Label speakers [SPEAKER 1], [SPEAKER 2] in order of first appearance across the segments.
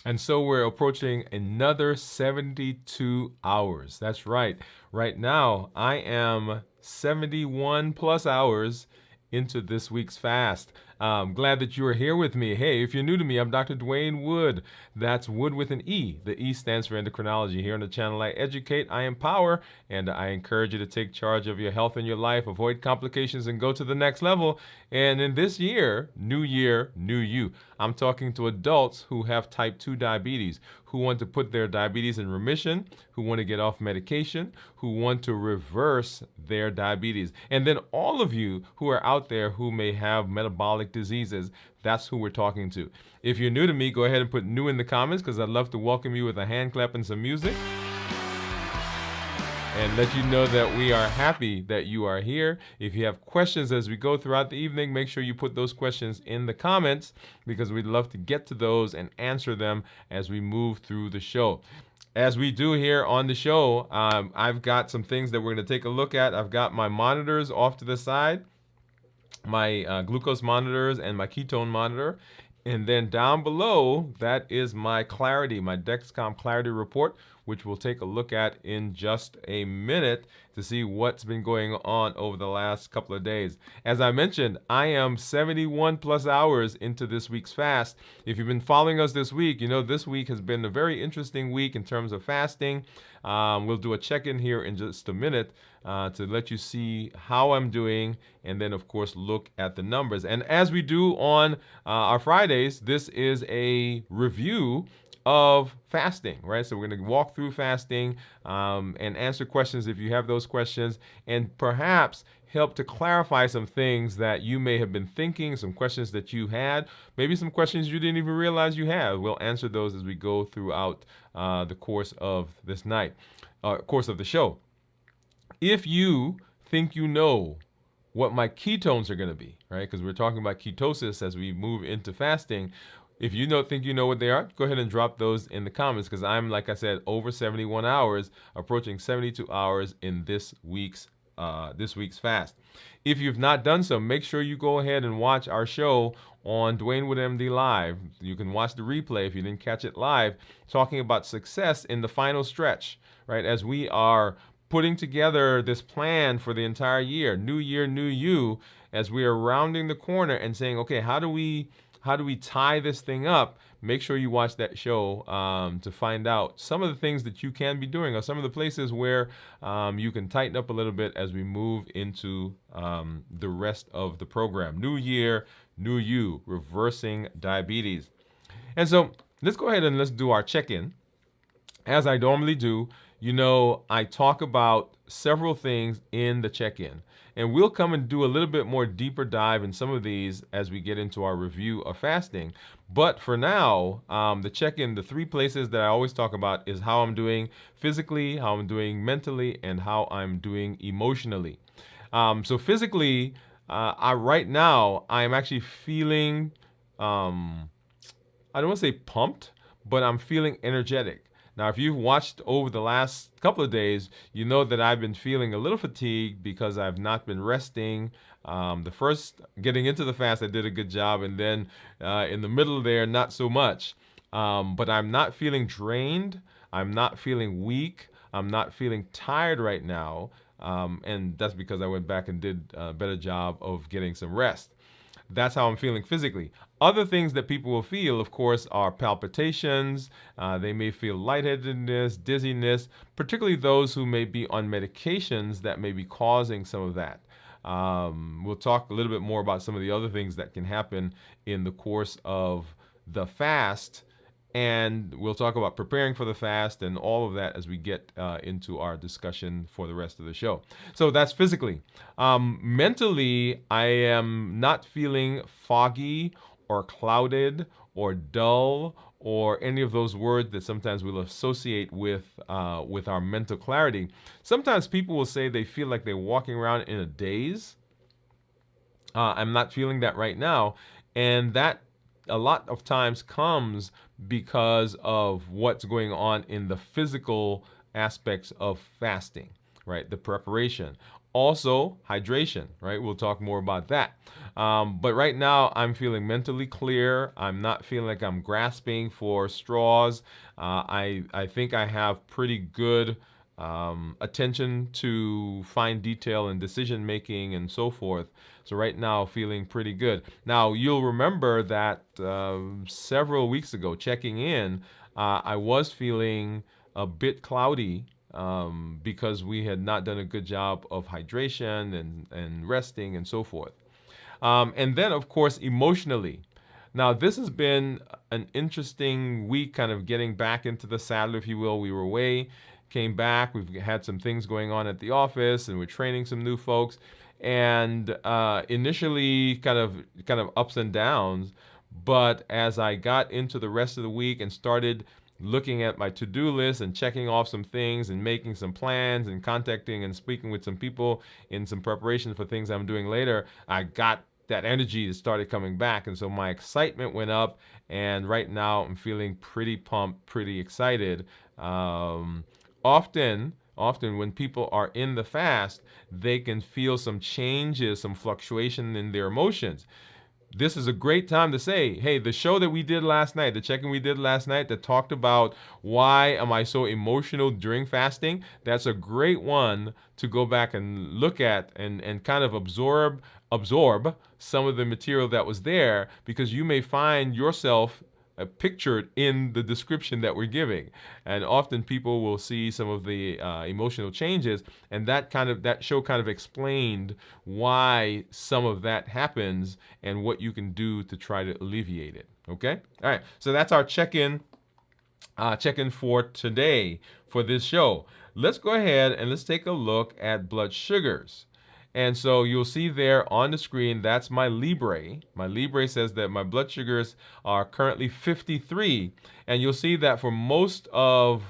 [SPEAKER 1] And so we're approaching another 72 hours. That's right. Right now, I am 71 plus hours into this week's fast. I'm glad that you are here with me. Hey, if you're new to me, I'm Dr. Dwain Woode. That's Wood with an E. The E stands for endocrinology. Here on the channel, I educate, I empower, and I encourage you to take charge of your health and your life, avoid complications, and go to the next level. And in this year, new you. I'm talking to adults who have type 2 diabetes, who want to put their diabetes in remission, who want to get off medication, who want to reverse their diabetes. And then all of you who are out there who may have metabolic diseases, that's who we're talking to. If you're new to me, go ahead and put new in the comments because I'd love to welcome you with a hand clap and some music and let you know that we are happy that you are here. If you have questions as we go throughout the evening, make sure you put those questions in the comments because we'd love to get to those and answer them as we move through the show. As we do here on the show, I've got some things that we're going to take a look at. I've got my monitors off to the side, my glucose monitors and my ketone monitor. And then down below, that is my clarity, my Dexcom clarity report, which we'll take a look at in just a minute to see what's been going on over the last couple of days. As I mentioned, I am 71 plus hours into this week's fast. If you've been following us this week, you know this week has been a very interesting week in terms of fasting. We'll do a check-in here in just a minute to let you see how I'm doing and then, of course, look at the numbers. And as we do on our Fridays, this is a review of fasting, right? So we're going to walk through fasting and answer questions if you have those questions, and perhaps help to clarify some things that you may have been thinking, some questions that you had, maybe some questions you didn't even realize you have. We'll answer those as we go throughout the course of this night, course of the show. If you think you know what my ketones are going to be, right? Because we're talking about ketosis as we move into fasting. If you think you know what they are, go ahead and drop those in the comments because I'm, like I said, over 71 hours, approaching 72 hours in this week's fast. If you've not done so, make sure you go ahead and watch our show on Dwain Woode MD Live. You can watch the replay if you didn't catch it live, talking about success in the final stretch, right? As we are putting together this plan for the entire year, new you, as we are rounding the corner and saying, okay, how do we tie this thing up? Make sure you watch that show to find out some of the things that you can be doing or some of the places where you can tighten up a little bit as we move into the rest of the program. New year, new you, reversing diabetes. And so let's go ahead and let's do our check-in. As I normally do, I talk about several things in the check-in. And we'll come and do a little bit more deeper dive in some of these as we get into our review of fasting. But for now, the check-in, the three places that I always talk about is how I'm doing physically, how I'm doing mentally, and how I'm doing emotionally. So physically, right now, I'm actually feeling, I don't want to say pumped, but I'm feeling energetic. Now, if you've watched over the last couple of days, you know that I've been feeling a little fatigued because I've not been resting. The first, getting into the fast, I did a good job, and then in the middle there, not so much. But I'm not feeling drained. I'm not feeling weak. I'm not feeling tired right now. And that's because I went back and did a better job of getting some rest. That's how I'm feeling physically. Other things that people will feel, of course, are palpitations. They may feel lightheadedness, dizziness, particularly those who may be on medications that may be causing some of that. We'll talk a little bit more about some of the other things that can happen in the course of the fast. And we'll talk about preparing for the fast and all of that as we get into our discussion for the rest of the show. So that's physically. Mentally, I am not feeling foggy or clouded or dull or any of those words that sometimes we'll associate with our mental clarity. Sometimes people will say they feel like they're walking around in a daze. I'm not feeling that right now. And that a lot of times comes because of what's going on in the physical aspects of fasting, right? The preparation. Also, hydration, right? We'll talk more about that. But right now, I'm feeling mentally clear. I'm not feeling like I'm grasping for straws. I think I have pretty good attention to fine detail and decision making and so forth. So right now, feeling pretty good. Now, you'll remember that several weeks ago, checking in, I was feeling a bit cloudy because we had not done a good job of hydration and resting and so forth. And then, of course, emotionally. Now, this has been an interesting week, kind of getting back into the saddle, if you will. We were away, came back. We've had some things going on at the office, and we're training some new folks. And initially, kind of ups and downs. But as I got into the rest of the week and started looking at my to-do list and checking off some things and making some plans and contacting and speaking with some people in some preparation for things I'm doing later, I got that energy that started coming back. And so my excitement went up. And right now I'm feeling pretty pumped, pretty excited. Often when people are in the fast, they can feel some changes, some fluctuation in their emotions. This is a great time to say, hey, the show that we did last night, the check-in we did last night that talked about why am I so emotional during fasting, that's a great one to go back and look at and kind of absorb some of the material that was there, because you may find yourself pictured in the description that we're giving. And often people will see some of the emotional changes, and that show kind of explained why some of that happens and what you can do to try to alleviate it. Okay? All right. So that's our check-in for today for this show. Let's go ahead and let's take a look at blood sugars. And so you'll see there on the screen, that's my Libre. My Libre says that my blood sugars are currently 53. And you'll see that for most of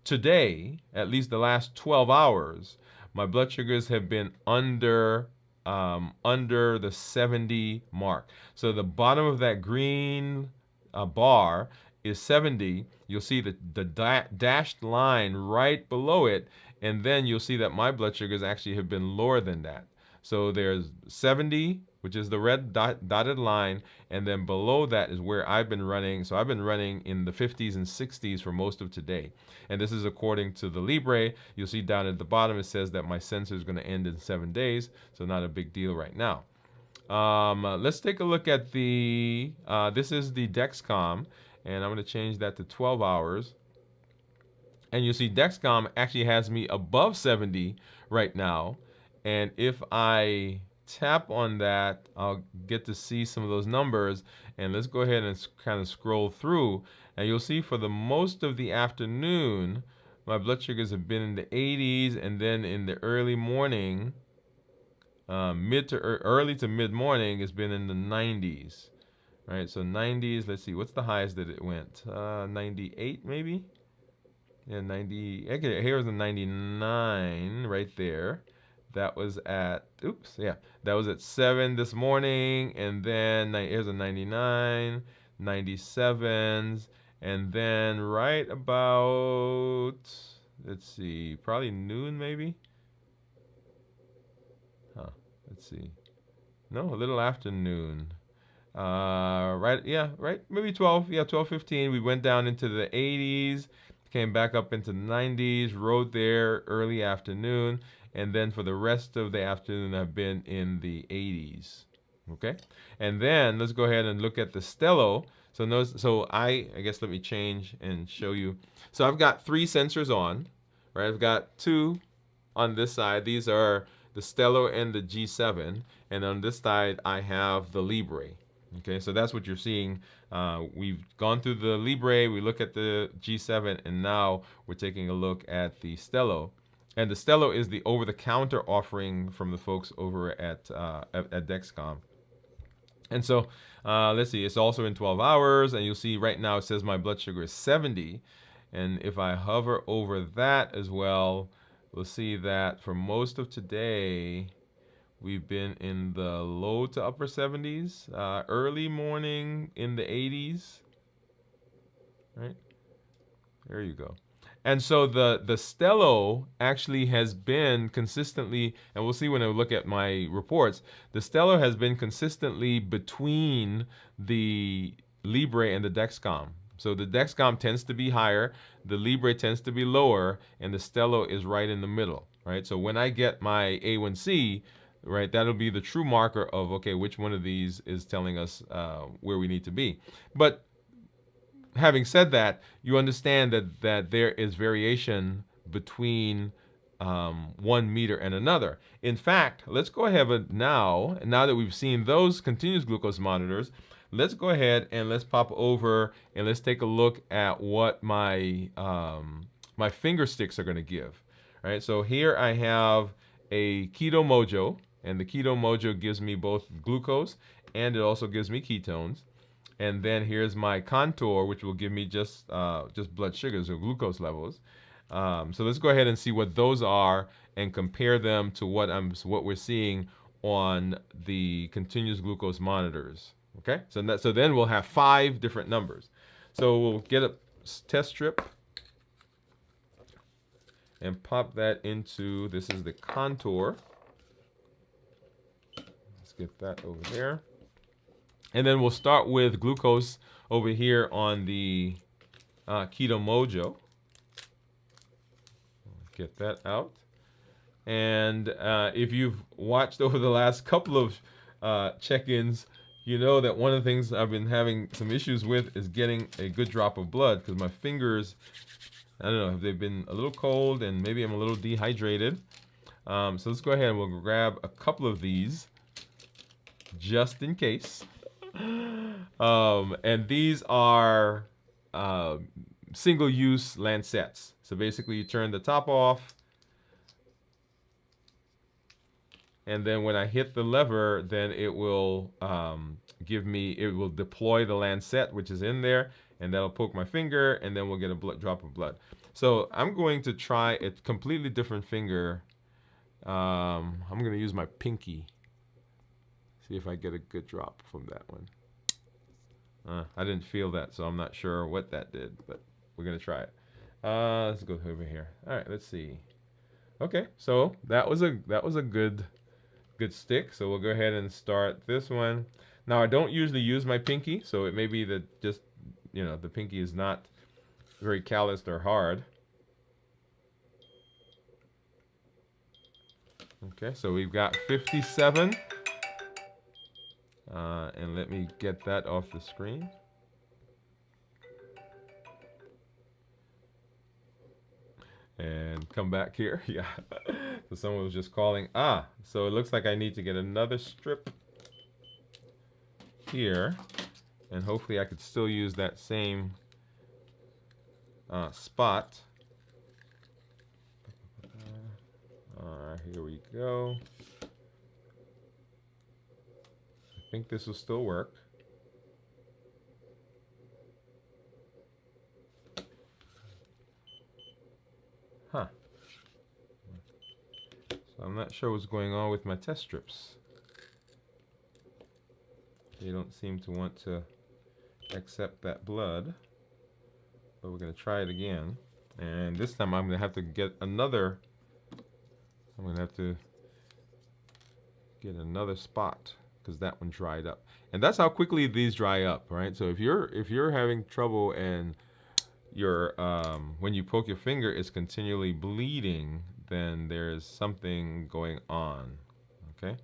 [SPEAKER 1] today, at least the last 12 hours, my blood sugars have been under the 70 mark. So the bottom of that green bar is 70. You'll see the dashed line right below it, and then you'll see that my blood sugars actually have been lower than that. So there's 70, which is the red dotted line, and then below that is where I've been running. So I've been running in the 50s and 60s for most of today. And this is according to the Libre. You'll see down at the bottom it says that my sensor is going to end in 7 days, so not a big deal right now. Let's take a look at this is the Dexcom, and I'm going to change that to 12 hours. And you'll see Dexcom actually has me above 70 right now. And if I tap on that, I'll get to see some of those numbers. And let's go ahead and kind of scroll through. And you'll see for the most of the afternoon, my blood sugars have been in the 80s. And then in the early morning, early to mid morning, it's been in the 90s. Right, so 90s, let's see, what's the highest that it went? 98 maybe? Yeah, 90, okay, here's a 99 right there. That was at, that was at 7 this morning, and then here's a 99, 97s, and then right about, let's see, probably noon maybe? Let's see. No, a little after noon. Maybe 12, 12:15. We went down into the 80s, came back up into the 90s, rode there early afternoon, and then for the rest of the afternoon, I've been in the 80s. Okay, and then let's go ahead and look at the Stello. So I guess let me change and show you. So I've got 3 sensors on, right? I've got 2 on this side. These are the Stello and the G7, and on this side I have the Libre. Okay, so that's what you're seeing. We've gone through the Libre, we look at the G7, and now we're taking a look at the Stello. And the Stello is the over-the-counter offering from the folks over at Dexcom. And so, let's see, it's also in 12 hours, and you'll see right now it says my blood sugar is 70. And if I hover over that as well, we'll see that for most of today, we've been in the low to upper 70s, early morning in the 80s, right? There you go. And so the Stello actually has been consistently, and we'll see when I look at my reports, the Stello has been consistently between the Libre and the Dexcom. So the Dexcom tends to be higher, the Libre tends to be lower, and the Stello is right in the middle, right? So when I get my A1C, right, that'll be the true marker of, okay, which one of these is telling us where we need to be. But having said that, you understand that there is variation between 1 meter and another. In fact, let's go ahead and now that we've seen those continuous glucose monitors, let's go ahead and let's pop over and let's take a look at what my my finger sticks are going to give. All right, so here I have a Keto Mojo, and the Keto Mojo gives me both glucose and it also gives me ketones. And then here's my Contour, which will give me just blood sugars or glucose levels. So let's go ahead and see what those are and compare them to what we're seeing on the continuous glucose monitors. Okay, so then we'll have 5 different numbers. So we'll get a test strip and pop that into, this is the Contour. Let's get that over there. And then we'll start with glucose over here on the Keto Mojo. Get that out. And if you've watched over the last couple of check-ins, you know that one of the things I've been having some issues with is getting a good drop of blood, because my fingers, I don't know, have they been a little cold and maybe I'm a little dehydrated. So let's go ahead and we'll grab a couple of these just in case. And these are single-use lancets. So basically you turn the top off, and then when I hit the lever, then it will it will deploy the lancet, which is in there, and that'll poke my finger, and then we'll get a drop of blood. So I'm going to try a completely different finger. I'm going to use my pinky. See if I get a good drop from that one. I didn't feel that, so I'm not sure what that did, but we're going to try it. Let's go over here. All right, let's see. Okay, so that was a good stick. So we'll go ahead and start this one. Now I don't usually use my pinky, so it may be that just, the pinky is not very calloused or hard. Okay, so we've got 57. And let me get that off the screen. And come back here. Yeah. So someone was just calling. So it looks like I need to get another strip here. And hopefully I could still use that same spot. Alright, here we go. I think this will still work. Huh. So I'm not sure what's going on with my test strips. They don't seem to want to accept that blood. But we're going to try it again. And this time I'm going to have to get another. I'm going to have to get another spot, because that one dried up. And that's how quickly these dry up, right? So if you're having trouble and your when you poke your finger it's continually bleeding, then there's something going on. Okay.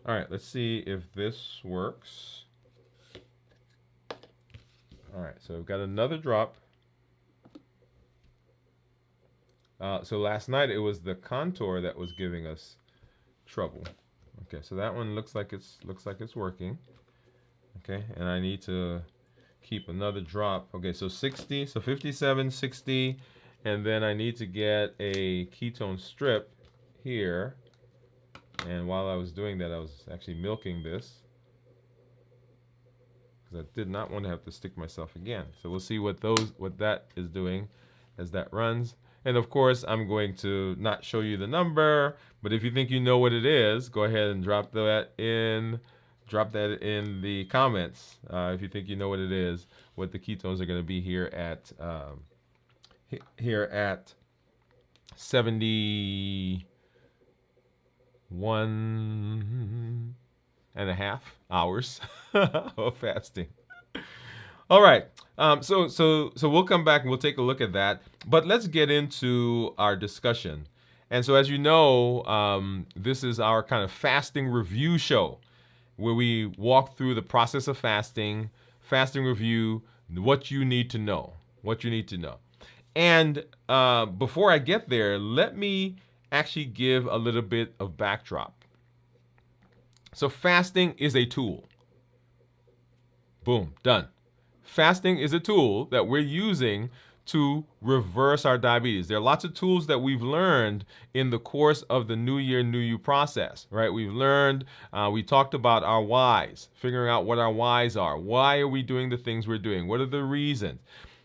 [SPEAKER 1] All right, let's see if this works. All right, so we've got another drop. So last night it was the Contour that was giving us trouble. Okay, so that one looks like it's working. Okay, and I need to keep another drop. Okay, so 60, so 57, 60, and then I need to get a ketone strip here. And while I was doing that, I was actually milking this, because I did not want to have to stick myself again. So we'll see what that is doing as that runs. And of course, I'm going to not show you the number, but if you think you know what it is, go ahead and drop that in the comments. If you think you know what it is, what the ketones are going to be here at here at 71 and a half hours of fasting. All right. So we'll come back and we'll take a look at that. But let's get into our discussion. And so, as you know, this is our kind of fasting review show where we walk through the process of fasting, fasting review, what you need to know, what you need to know. And before I get there, let me actually give a little bit of backdrop. So fasting is a tool. Boom, done. Fasting is a tool that we're using to reverse our diabetes. There are lots of tools that we've learned in the course of the New Year, New You process, right? We've learned, we talked about our whys, figuring out what our whys are. Why are we doing the things we're doing? What are the reasons?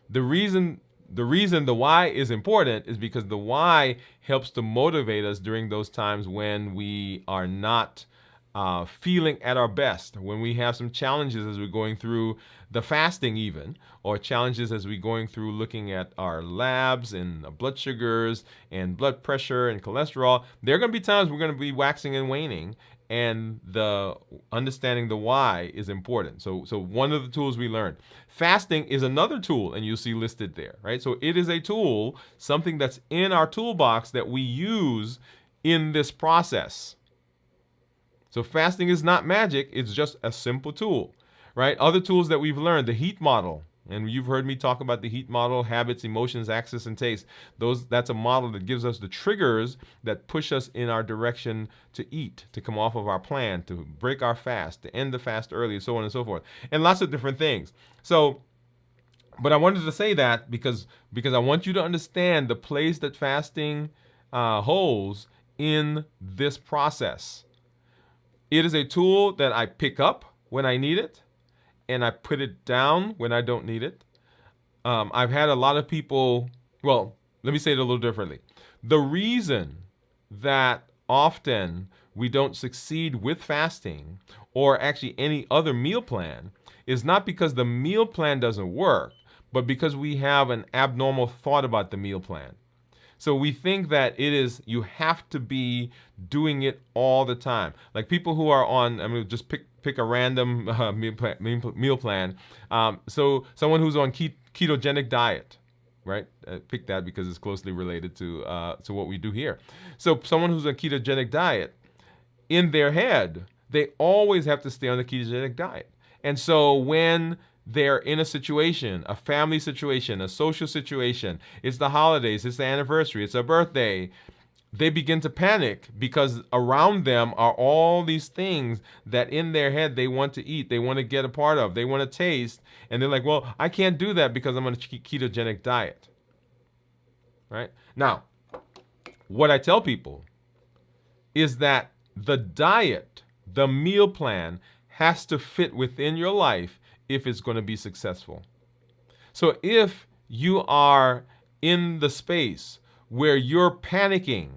[SPEAKER 1] The reason the why is important is because the why helps to motivate us during those times when we are not feeling at our best, when we have some challenges as we're going through the fasting even, or challenges as we're going through looking at our labs and blood sugars and blood pressure and cholesterol. There are going to be times we're going to be waxing and waning, and the understanding the why is important. So one of the tools we learned. Fasting is another tool, and you'll see listed there, right? So it is a tool, something that's in our toolbox that we use in this process. So fasting is not magic, it's just a simple tool, right? Other tools that we've learned, the HEAT model, and you've heard me talk about the HEAT model, habits, emotions, access, and taste. That's a model that gives us the triggers that push us in our direction to eat, to come off of our plan, to break our fast, to end the fast early, so on and so forth, and lots of different things. So, but I wanted to say that because I want you to understand the place that fasting holds in this process. It is a tool that I pick up when I need it, and I put it down when I don't need it. I've had a lot of people, well, let me say it a little differently. The reason that often we don't succeed with fasting or actually any other meal plan is not because the meal plan doesn't work, but because we have an abnormal thought about the meal plan. So we think that it is, you have to be doing it all the time. Like people who are on, I'm going to just pick a random meal plan. So someone who's on ketogenic diet, right? Pick that because it's closely related to what we do here. So someone who's on ketogenic diet, in their head, they always have to stay on the ketogenic diet. And so when they're in a situation, a family situation, a social situation, it's the holidays, it's the anniversary, it's a birthday, they begin to panic because around them are all these things that in their head they want to eat, they want to get a part of, they want to taste, and they're like, well, I can't do that because I'm on a ketogenic diet, right? Now, what I tell people is that the diet, the meal plan, has to fit within your life if it's going to be successful. So if you are in the space where you're panicking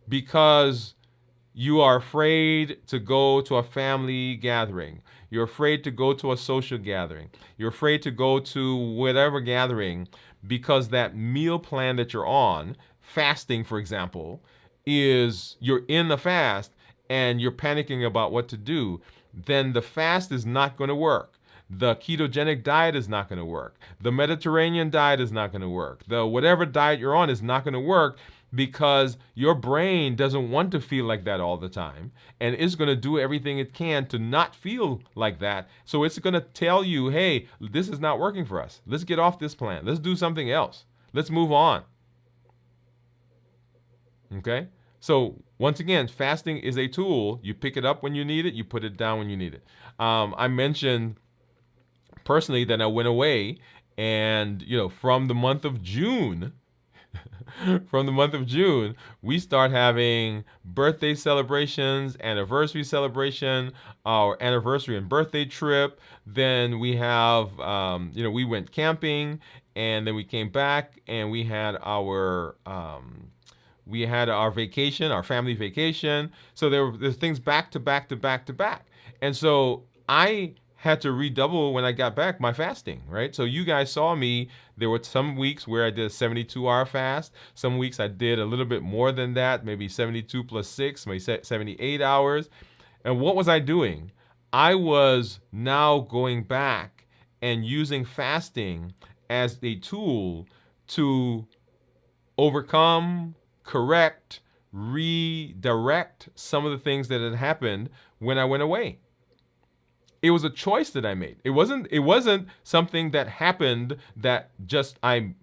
[SPEAKER 1] because you are afraid to go to a family gathering, you're afraid to go to a social gathering, you're afraid to go to whatever gathering because that meal plan that you're on, fasting for example, is you're in the fast and you're panicking about what to do, then the fast is not going to work. The ketogenic diet is not going to work. The Mediterranean diet is not going to work. The whatever diet you're on is not going to work because your brain doesn't want to feel like that all the time, and it's going to do everything it can to not feel like that. So it's going to tell you, hey, this is not working for us. Let's get off this plan. Let's do something else. Let's move on. Okay? So once again, fasting is a tool. You pick it up when you need it. You put it down when you need it. I mentioned personally that I went away, and from the month of June, we start having birthday celebrations, anniversary celebration, our anniversary and birthday trip. Then we have, we went camping, and then we came back, and we had our vacation, our family vacation. So there's things back to back to back to back. And so I had to redouble when I got back my fasting, right? So you guys saw me. There were some weeks where I did a 72-hour fast. Some weeks I did a little bit more than that, maybe 72 plus 6, maybe 78 hours. And what was I doing? I was now going back and using fasting as a tool to overcome, correct, redirect some of the things that had happened when I went away. It was a choice that I made. It wasn't something that happened that just I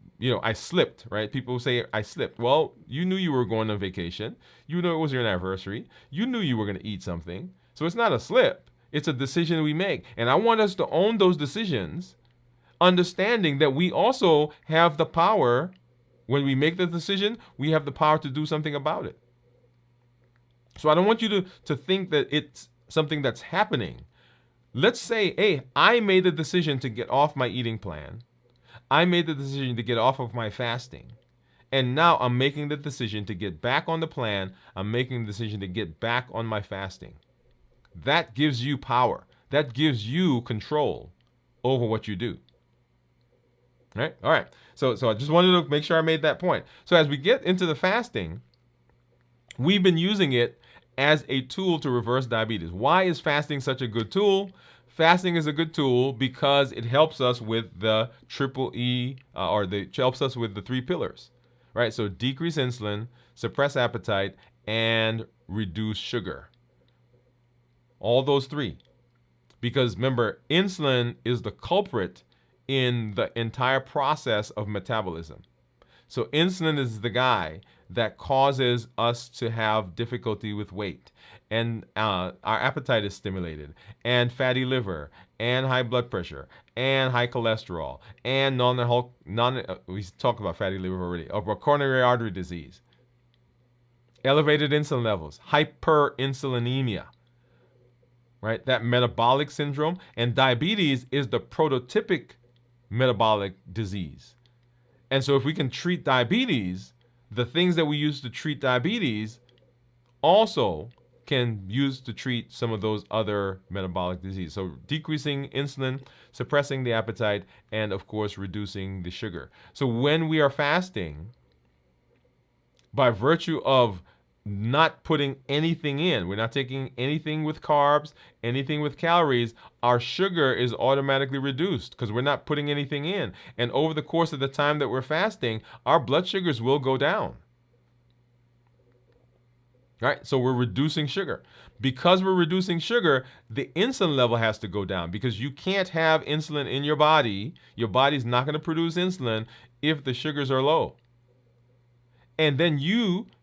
[SPEAKER 1] slipped, right? People say I slipped. Well, you knew you were going on vacation. You knew it was your anniversary. You knew you were going to eat something. So it's not a slip. It's a decision we make. And I want us to own those decisions, understanding that we also have the power. When we make the decision, we have the power to do something about it. So I don't want you to think that it's something that's happening. Let's say, hey, I made the decision to get off my eating plan. I made the decision to get off of my fasting. And now I'm making the decision to get back on the plan. I'm making the decision to get back on my fasting. That gives you power. That gives you control over what you do. All right. So I just wanted to make sure I made that point. So as we get into the fasting, we've been using it as a tool to reverse diabetes. Why is fasting such a good tool? Fasting is a good tool because it helps us with the triple E, helps us with the 3 pillars, right? So decrease insulin, suppress appetite, and reduce sugar. All those 3. Because remember, insulin is the culprit in the entire process of metabolism. So insulin is the guy that causes us to have difficulty with weight, and our appetite is stimulated, and fatty liver, and high blood pressure, and high cholesterol, and we talked about fatty liver already, or coronary artery disease, elevated insulin levels, hyperinsulinemia, right? That metabolic syndrome, and diabetes is the prototypic metabolic disease. And so if we can treat diabetes, the things that we use to treat diabetes also can use to treat some of those other metabolic diseases. So decreasing insulin, suppressing the appetite, and of course reducing the sugar. So when we are fasting, by virtue of not putting anything in, we're not taking anything with carbs, anything with calories, our sugar is automatically reduced because we're not putting anything in. And over the course of the time that we're fasting, our blood sugars will go down. Right? So we're reducing sugar. Because we're reducing sugar, the insulin level has to go down because you can't have insulin in your body. Your body's not going to produce insulin if the sugars are low. And then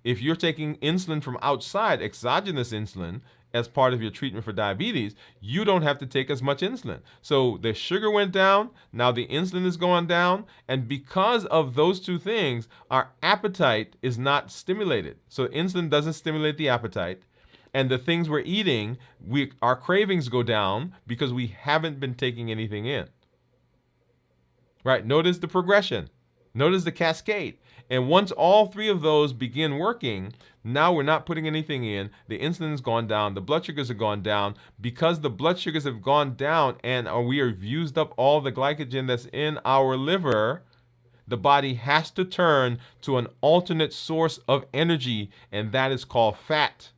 [SPEAKER 1] if you're taking insulin from outside, exogenous insulin, as part of your treatment for diabetes, you don't have to take as much insulin. So the sugar went down, now the insulin is going down, and because of those 2 things, our appetite is not stimulated. So insulin doesn't stimulate the appetite, and the things we're eating, our cravings go down because we haven't been taking anything in. Right? Notice the progression. Notice the cascade. And once all 3 of those begin working, now we're not putting anything in. The insulin's gone down. The blood sugars have gone down. Because the blood sugars have gone down and we have used up all the glycogen that's in our liver, the body has to turn to an alternate source of energy, and that is called fat.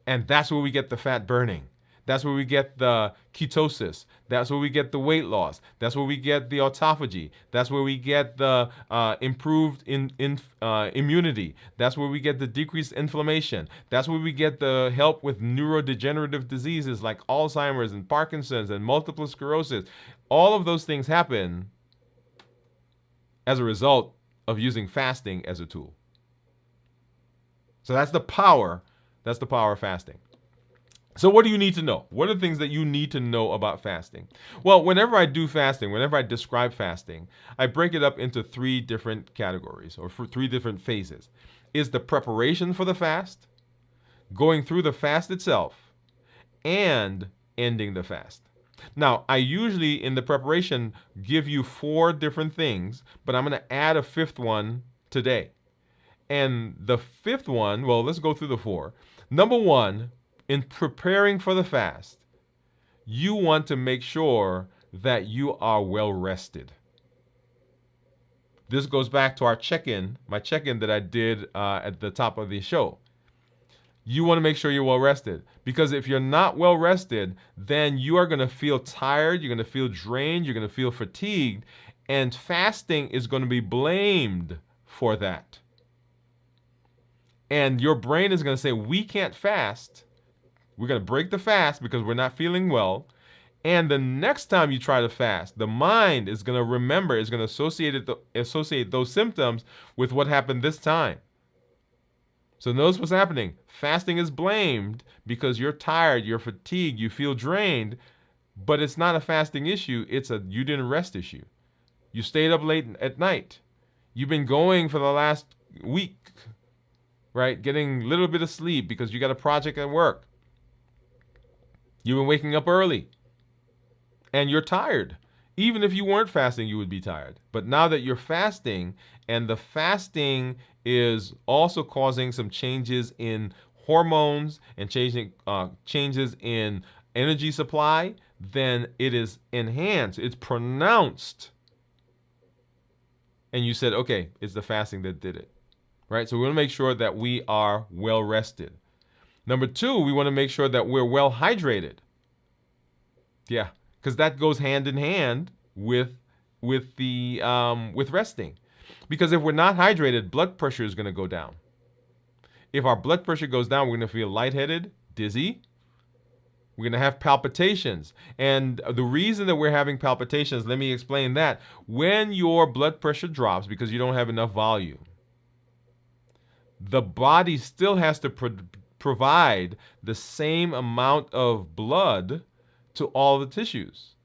[SPEAKER 1] And that's where we get the fat burning. That's where we get the ketosis. That's where we get the weight loss. That's where we get the autophagy. That's where we get the improved immunity. That's where we get the decreased inflammation. That's where we get the help with neurodegenerative diseases like Alzheimer's and Parkinson's and multiple sclerosis. All of those things happen as a result of using fasting as a tool. So that's the power. That's the power of fasting. So what do you need to know? What are the things that you need to know about fasting? Well, whenever I do fasting, whenever I describe fasting, I break it up into 3 different categories or 3 different phases. Is the preparation for the fast, going through the fast itself, and ending the fast. Now, I usually in the preparation give you 4 different things, but I'm going to add a 5th one today. And the 5th one, well, let's go through the 4. Number 1, in preparing for the fast, you want to make sure that you are well rested. This goes back to our check-in, my check-in that I did at the top of the show. You want to make sure you're well rested, because if you're not well rested, then you are going to feel tired, you're going to feel drained, you're going to feel fatigued, and fasting is going to be blamed for that. And your brain is going to say, we can't fast. We're going to break the fast because we're not feeling well. And the next time you try to fast, the mind is going to remember, is going to associate those symptoms with what happened this time. So notice what's happening. Fasting is blamed because you're tired, you're fatigued, you feel drained, but it's not a fasting issue. It's a you didn't rest issue. You stayed up late at night. You've been going for the last week, right? Getting a little bit of sleep because you got a project at work. You've been waking up early and you're tired. Even if you weren't fasting, you would be tired. But now that you're fasting, and the fasting is also causing some changes in hormones and changes in energy supply, then it is enhanced. It's pronounced. And you said, okay, it's the fasting that did it, right? So we want to make sure that we are well rested. Number two, we want to make sure that we're well hydrated. Yeah, because that goes hand in hand with resting. Because if we're not hydrated, blood pressure is going to go down. If our blood pressure goes down, we're going to feel lightheaded, dizzy. We're going to have palpitations. And the reason that we're having palpitations, let me explain that. When your blood pressure drops because you don't have enough volume, the body still has to provide the same amount of blood to all the tissues.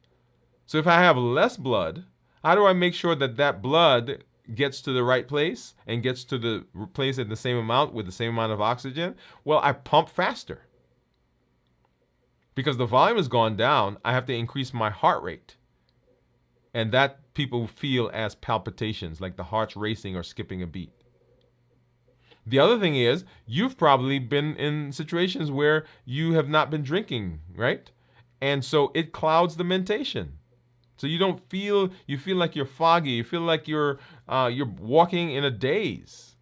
[SPEAKER 1] So if I have less blood, how do I make sure that that blood gets to the right place and gets to the place at the same amount with the same amount of oxygen? Well, I pump faster. Because the volume has gone down, I have to increase my heart rate. And that people feel as palpitations, like the heart's racing or skipping a beat. The other thing is, you've probably been in situations where you have not been drinking, right? And so it clouds the mentation. So you feel like you're foggy. You feel like you're walking in a daze.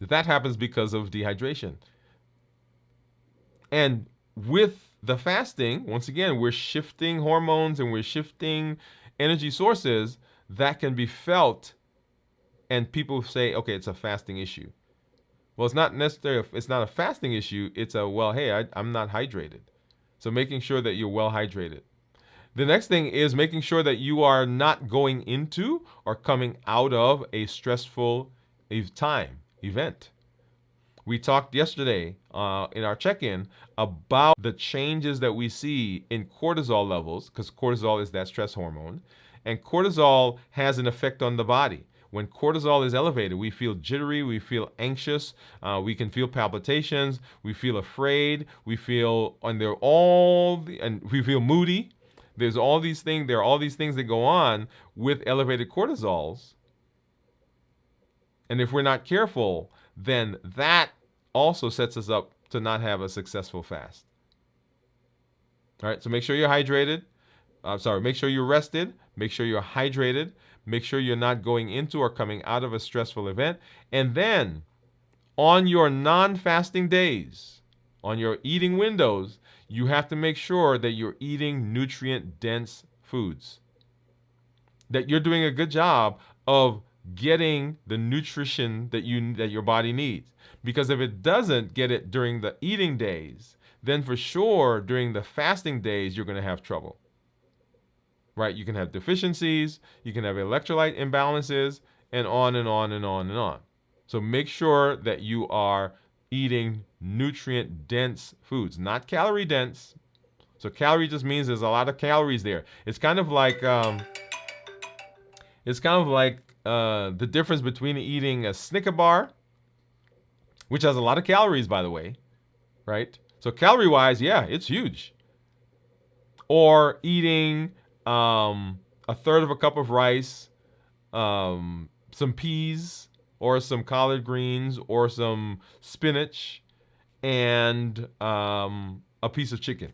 [SPEAKER 1] That happens because of dehydration. And with the fasting, once again, we're shifting hormones and we're shifting energy sources that can be felt. And people say, okay, it's a fasting issue. Well, it's not necessarily, it's not a fasting issue. It's hey, I'm not hydrated. So making sure that you're well hydrated. The next thing is making sure that you are not going into or coming out of a stressful event. We talked yesterday in our check-in about the changes that we see in cortisol levels, because cortisol is that stress hormone, and cortisol has an effect on the body. When cortisol is elevated, we feel jittery, we feel anxious, we can feel palpitations, we feel afraid, we feel, and we feel moody. There are all these things that go on with elevated cortisols. And if we're not careful, then that also sets us up to not have a successful fast. All right, so make sure you're hydrated. Make sure you're rested. Make sure you're hydrated. Make sure you're not going into or coming out of a stressful event. And then on your non-fasting days, on your eating windows, you have to make sure that you're eating nutrient-dense foods. That you're doing a good job of getting the nutrition that your body needs. Because if it doesn't get it during the eating days, then for sure during the fasting days, you're going to have trouble. Right? You can have deficiencies, you can have electrolyte imbalances, and on and on and on and on. So make sure that you are eating nutrient-dense foods, not calorie-dense. So calorie just means there's a lot of calories there. It's kind of like the difference between eating a Snicker bar, which has a lot of calories, by the way, right? So calorie-wise, yeah, it's huge. Or eating a third of a cup of rice, some peas, or some collard greens, or some spinach, and a piece of chicken.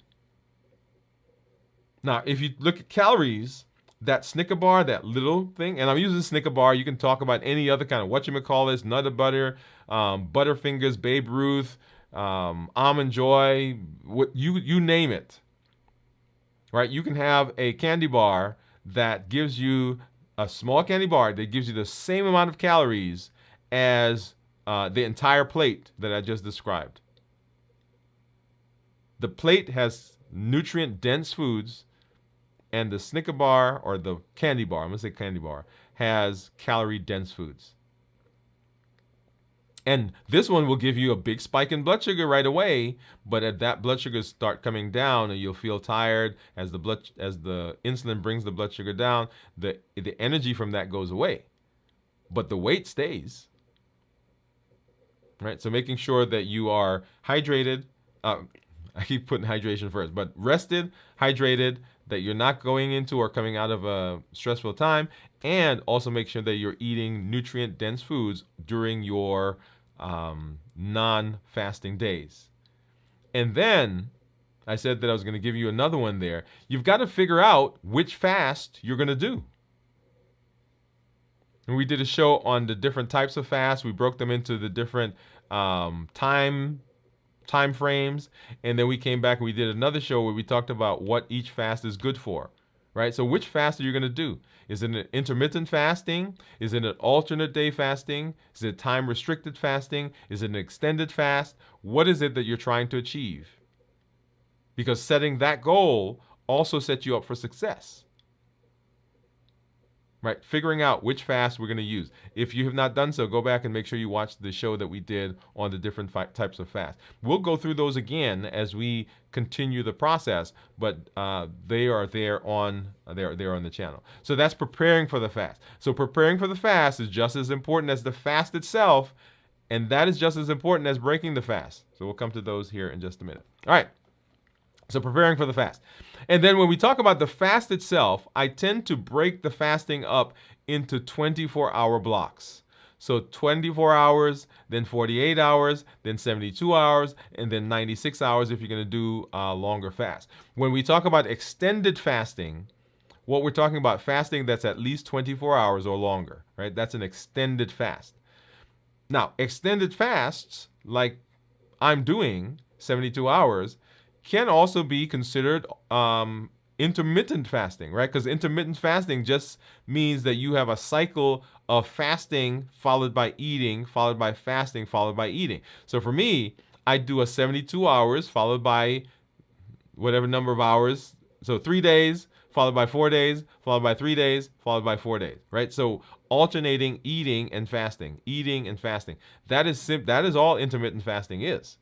[SPEAKER 1] Now, if you look at calories, that Snicker bar, that little thing, and I'm using Snicker bar. You can talk about any other kind of whatchamacallit, Nutter Butter, Butterfingers, Babe Ruth, Almond Joy, what you name it. Right? You can have a candy bar that gives you a small candy bar that gives you the same amount of calories as the entire plate that I just described. The plate has nutrient dense foods, and the Snicker bar or the candy bar, I'm gonna say candy bar, has calorie dense foods. And this one will give you a big spike in blood sugar right away, but as that blood sugar start coming down and you'll feel tired as the insulin brings the blood sugar down, the energy from that goes away. But the weight stays. Right? So making sure that you are hydrated, I keep putting hydration first, but rested, hydrated, that you're not going into or coming out of a stressful time, and also make sure that you're eating nutrient dense foods during your non-fasting days. And then I said that I was going to give you another one there. You've got to figure out which fast you're going to do. And we did a show on the different types of fast. We broke them into the different time frames, and then we came back and we did another show where we talked about what each fast is good for, right? So which fast are you going to do? Is it an intermittent fasting? Is it an alternate day fasting? Is it time restricted fasting? Is it an extended fast? What is it that you're trying to achieve? Because setting that goal also sets you up for success. Right, figuring out which fast we're going to use. If you have not done so, go back and make sure you watch the show that we did on the different types of fast. We'll go through those again as we continue the process, but they are there on the channel. So that's preparing for the fast. So preparing for the fast is just as important as the fast itself, and that is just as important as breaking the fast. So we'll come to those here in just a minute. All right. So preparing for the fast. And then when we talk about the fast itself, I tend to break the fasting up into 24-hour blocks. So 24 hours, then 48 hours, then 72 hours, and then 96 hours if you're going to do a longer fast. When we talk about extended fasting, what we're talking about fasting that's at least 24 hours or longer, right? That's an extended fast. Now, extended fasts, like I'm doing, 72 hours, can also be considered intermittent fasting, right? Because intermittent fasting just means that you have a cycle of fasting followed by eating, followed by fasting, followed by eating. So for me, I do a 72 hours followed by whatever number of hours. So 3 days, followed by 4 days, followed by 3 days, followed by 4 days, right? So alternating eating and fasting, eating and fasting. That is all intermittent fasting is.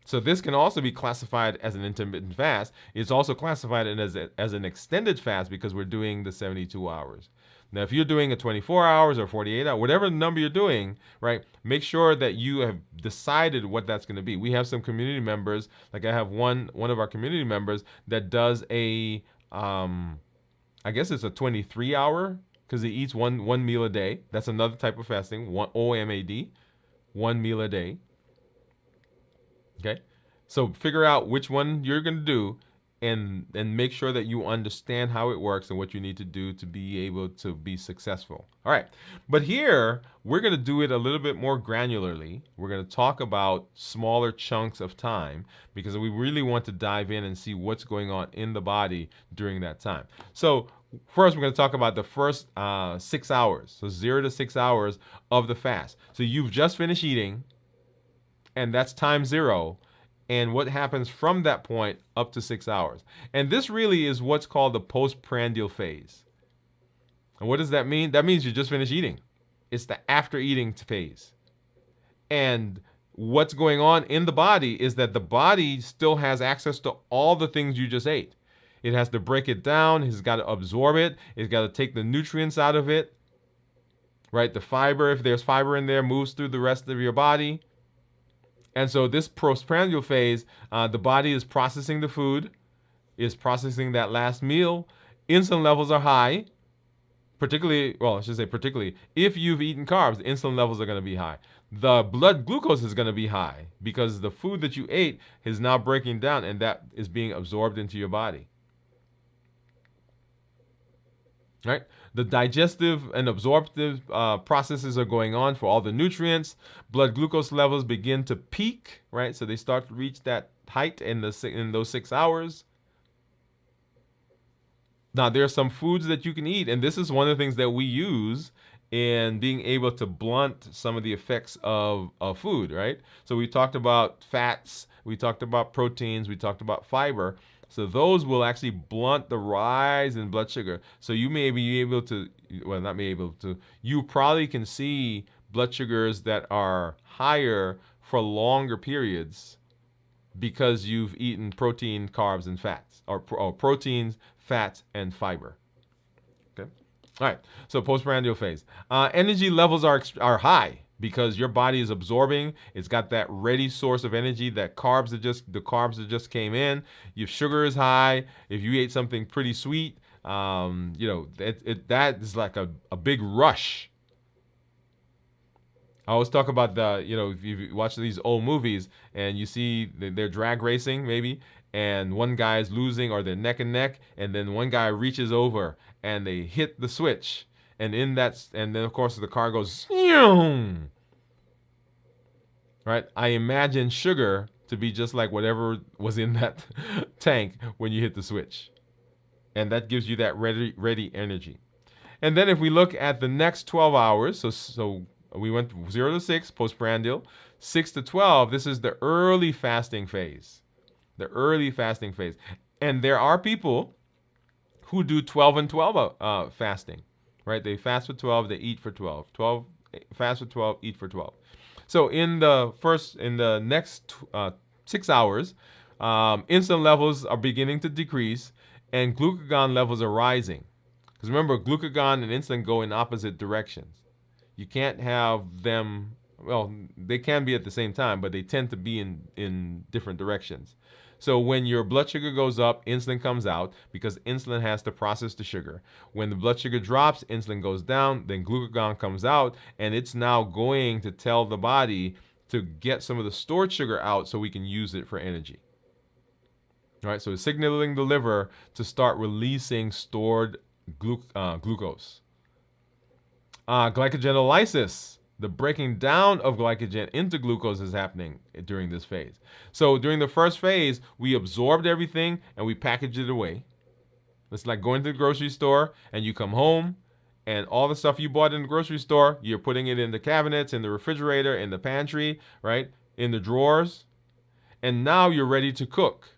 [SPEAKER 1] So this can also be classified as an intermittent fast. It's also classified as an extended fast because we're doing the 72 hours. Now, if you're doing a 24 hours or 48 hours, whatever number you're doing, right, make sure that you have decided what that's going to be. We have some community members, like I have one of our community members that does a, I guess it's a 23 hour because he eats one meal a day. That's another type of fasting, OMAD, 1 meal a day. Okay, so figure out which one you're going to do and make sure that you understand how it works and what you need to do to be able to be successful. All right, but here we're going to do it a little bit more granularly. We're going to talk about smaller chunks of time because we really want to dive in and see what's going on in the body during that time. So first, we're going to talk about the first 6 hours, so 0 to 6 hours of the fast. So you've just finished eating, and that's time 0, and what happens from that point up to 6 hours. And this really is what's called the postprandial phase. And what does that mean? That means you just finished eating. It's the after eating phase. And what's going on in the body is that the body still has access to all the things you just ate. It has to break it down. It's got to absorb it. It's got to take the nutrients out of it, right? The fiber, if there's fiber in there, moves through the rest of your body. And so this postprandial phase, the body is processing the food, is processing that last meal. Insulin levels are high. Particularly, well, I should say particularly, if you've eaten carbs, the insulin levels are going to be high. The blood glucose is going to be high because the food that you ate is now breaking down and that is being absorbed into your body. Right? The digestive and absorptive processes are going on for all the nutrients. Blood glucose levels begin to peak, right? So they start to reach that height in those 6 hours. Now, there are some foods that you can eat, and this is one of the things that we use in being able to blunt some of the effects of food, right? So we talked about fats, we talked about proteins, we talked about fiber. So those will actually blunt the rise in blood sugar. So you may be able to, well, not be able to, you probably can see blood sugars that are higher for longer periods because you've eaten protein, carbs, and fats, or proteins, fats, and fiber. Okay. All right. So postprandial phase. Energy levels are high because your body is absorbing. It's got that ready source of energy. The carbs that just came in. Your sugar is high. If you ate something pretty sweet, that is like a big rush. I always talk about if you watch these old movies and you see they're drag racing maybe, and one guy is losing or they're neck and neck, and then one guy reaches over and they hit the switch, and then of course the car goes, right? I imagine sugar to be just like whatever was in that tank when you hit the switch, and that gives you that ready energy. And then if we look at the next 12 hours, so we went 0 to 6, postprandial. 6 to 12, this is the early fasting phase. The early fasting phase. And there are people who do 12 and 12 fasting, right? They fast for 12, they eat for 12. Fast for 12, eat for 12. So in the next 6 hours, insulin levels are beginning to decrease and glucagon levels are rising. Because remember, glucagon and insulin go in opposite directions. You can't have them, well, they can be at the same time, but they tend to be in different directions. So when your blood sugar goes up, insulin comes out because insulin has to process the sugar. When the blood sugar drops, insulin goes down, then glucagon comes out, and it's now going to tell the body to get some of the stored sugar out so we can use it for energy. All right, so it's signaling the liver to start releasing stored glucose. Glycogenolysis, the breaking down of glycogen into glucose is happening during this phase. So during the first phase, we absorbed everything and we packaged it away. It's like going to the grocery store and you come home and all the stuff you bought in the grocery store, you're putting it in the cabinets, in the refrigerator, in the pantry, right? In the drawers. And now you're ready to cook.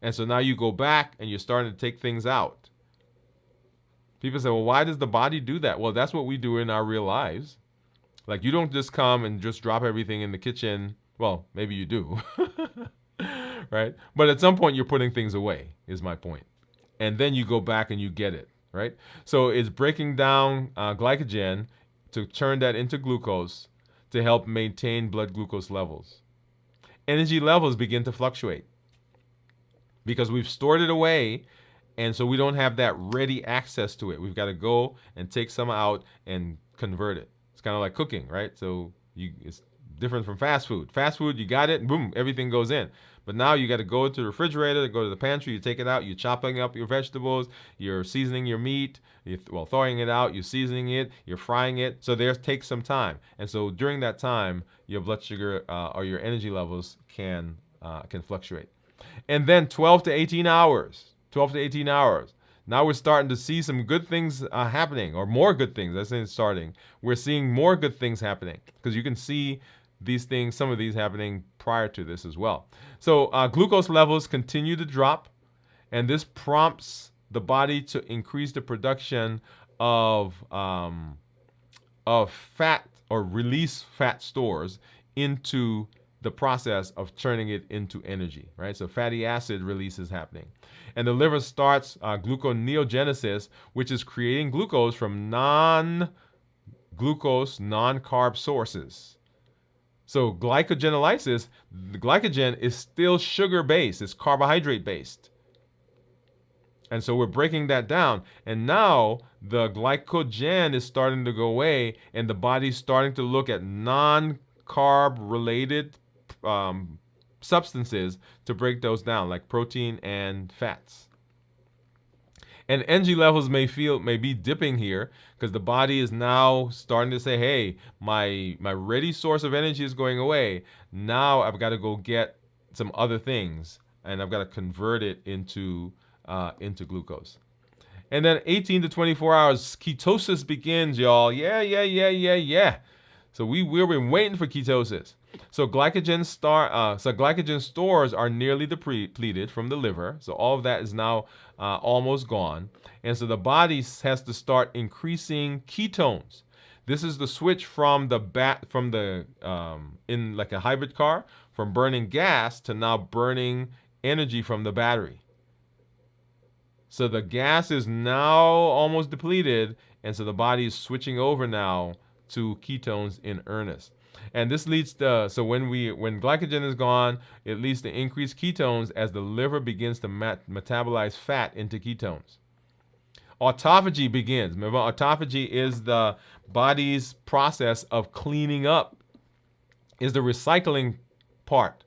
[SPEAKER 1] And so now you go back and you're starting to take things out. People say, well, why does the body do that? Well, that's what we do in our real lives. Like, you don't just come and just drop everything in the kitchen. Well, maybe you do. Right? But at some point, you're putting things away, is my point. And then you go back and you get it, right? So it's breaking down glycogen to turn that into glucose to help maintain blood glucose levels. Energy levels begin to fluctuate because we've stored it away. And so we don't have that ready access to it. We've got to go and take some out and convert it. It's kind of like cooking, right? So it's different from fast food. Fast food, you got it, boom, everything goes in. But now you got to go to the refrigerator, go to the pantry, you take it out, you're chopping up your vegetables, you're seasoning your meat, thawing it out, you're seasoning it, you're frying it. So there takes some time. And so during that time, your blood sugar or your energy levels can fluctuate. And then 12 to 18 hours. 12 to 18 hours. Now we're starting to see some good things happening, or more good things. I say it's starting. We're seeing more good things happening because you can see these things, some of these happening prior to this as well. So glucose levels continue to drop, and this prompts the body to increase the production of fat or release fat stores into the process of turning it into energy, right? So fatty acid release is happening. And the liver starts gluconeogenesis, which is creating glucose from non-glucose, non-carb sources. So glycogenolysis, the glycogen is still sugar-based. It's carbohydrate-based. And so we're breaking that down. And now the glycogen is starting to go away, and the body's starting to look at non-carb related um, substances to break those down, like protein and fats. And energy levels may be dipping here because the body is now starting to say, "Hey, my ready source of energy is going away. Now I've got to go get some other things, and I've got to convert it into glucose." And then 18 to 24 hours, ketosis begins, y'all. Yeah. So we've been waiting for ketosis. So glycogen stores are nearly depleted from the liver. So all of that is now almost gone, and so the body has to start increasing ketones. This is the switch from in like a hybrid car, from burning gas to now burning energy from the battery. So the gas is now almost depleted, and so the body is switching over now to ketones in earnest. And this leads to, so when glycogen is gone, it leads to increased ketones as the liver begins to metabolize fat into ketones. Autophagy begins. Remember, autophagy is the body's process of cleaning up, is the recycling part,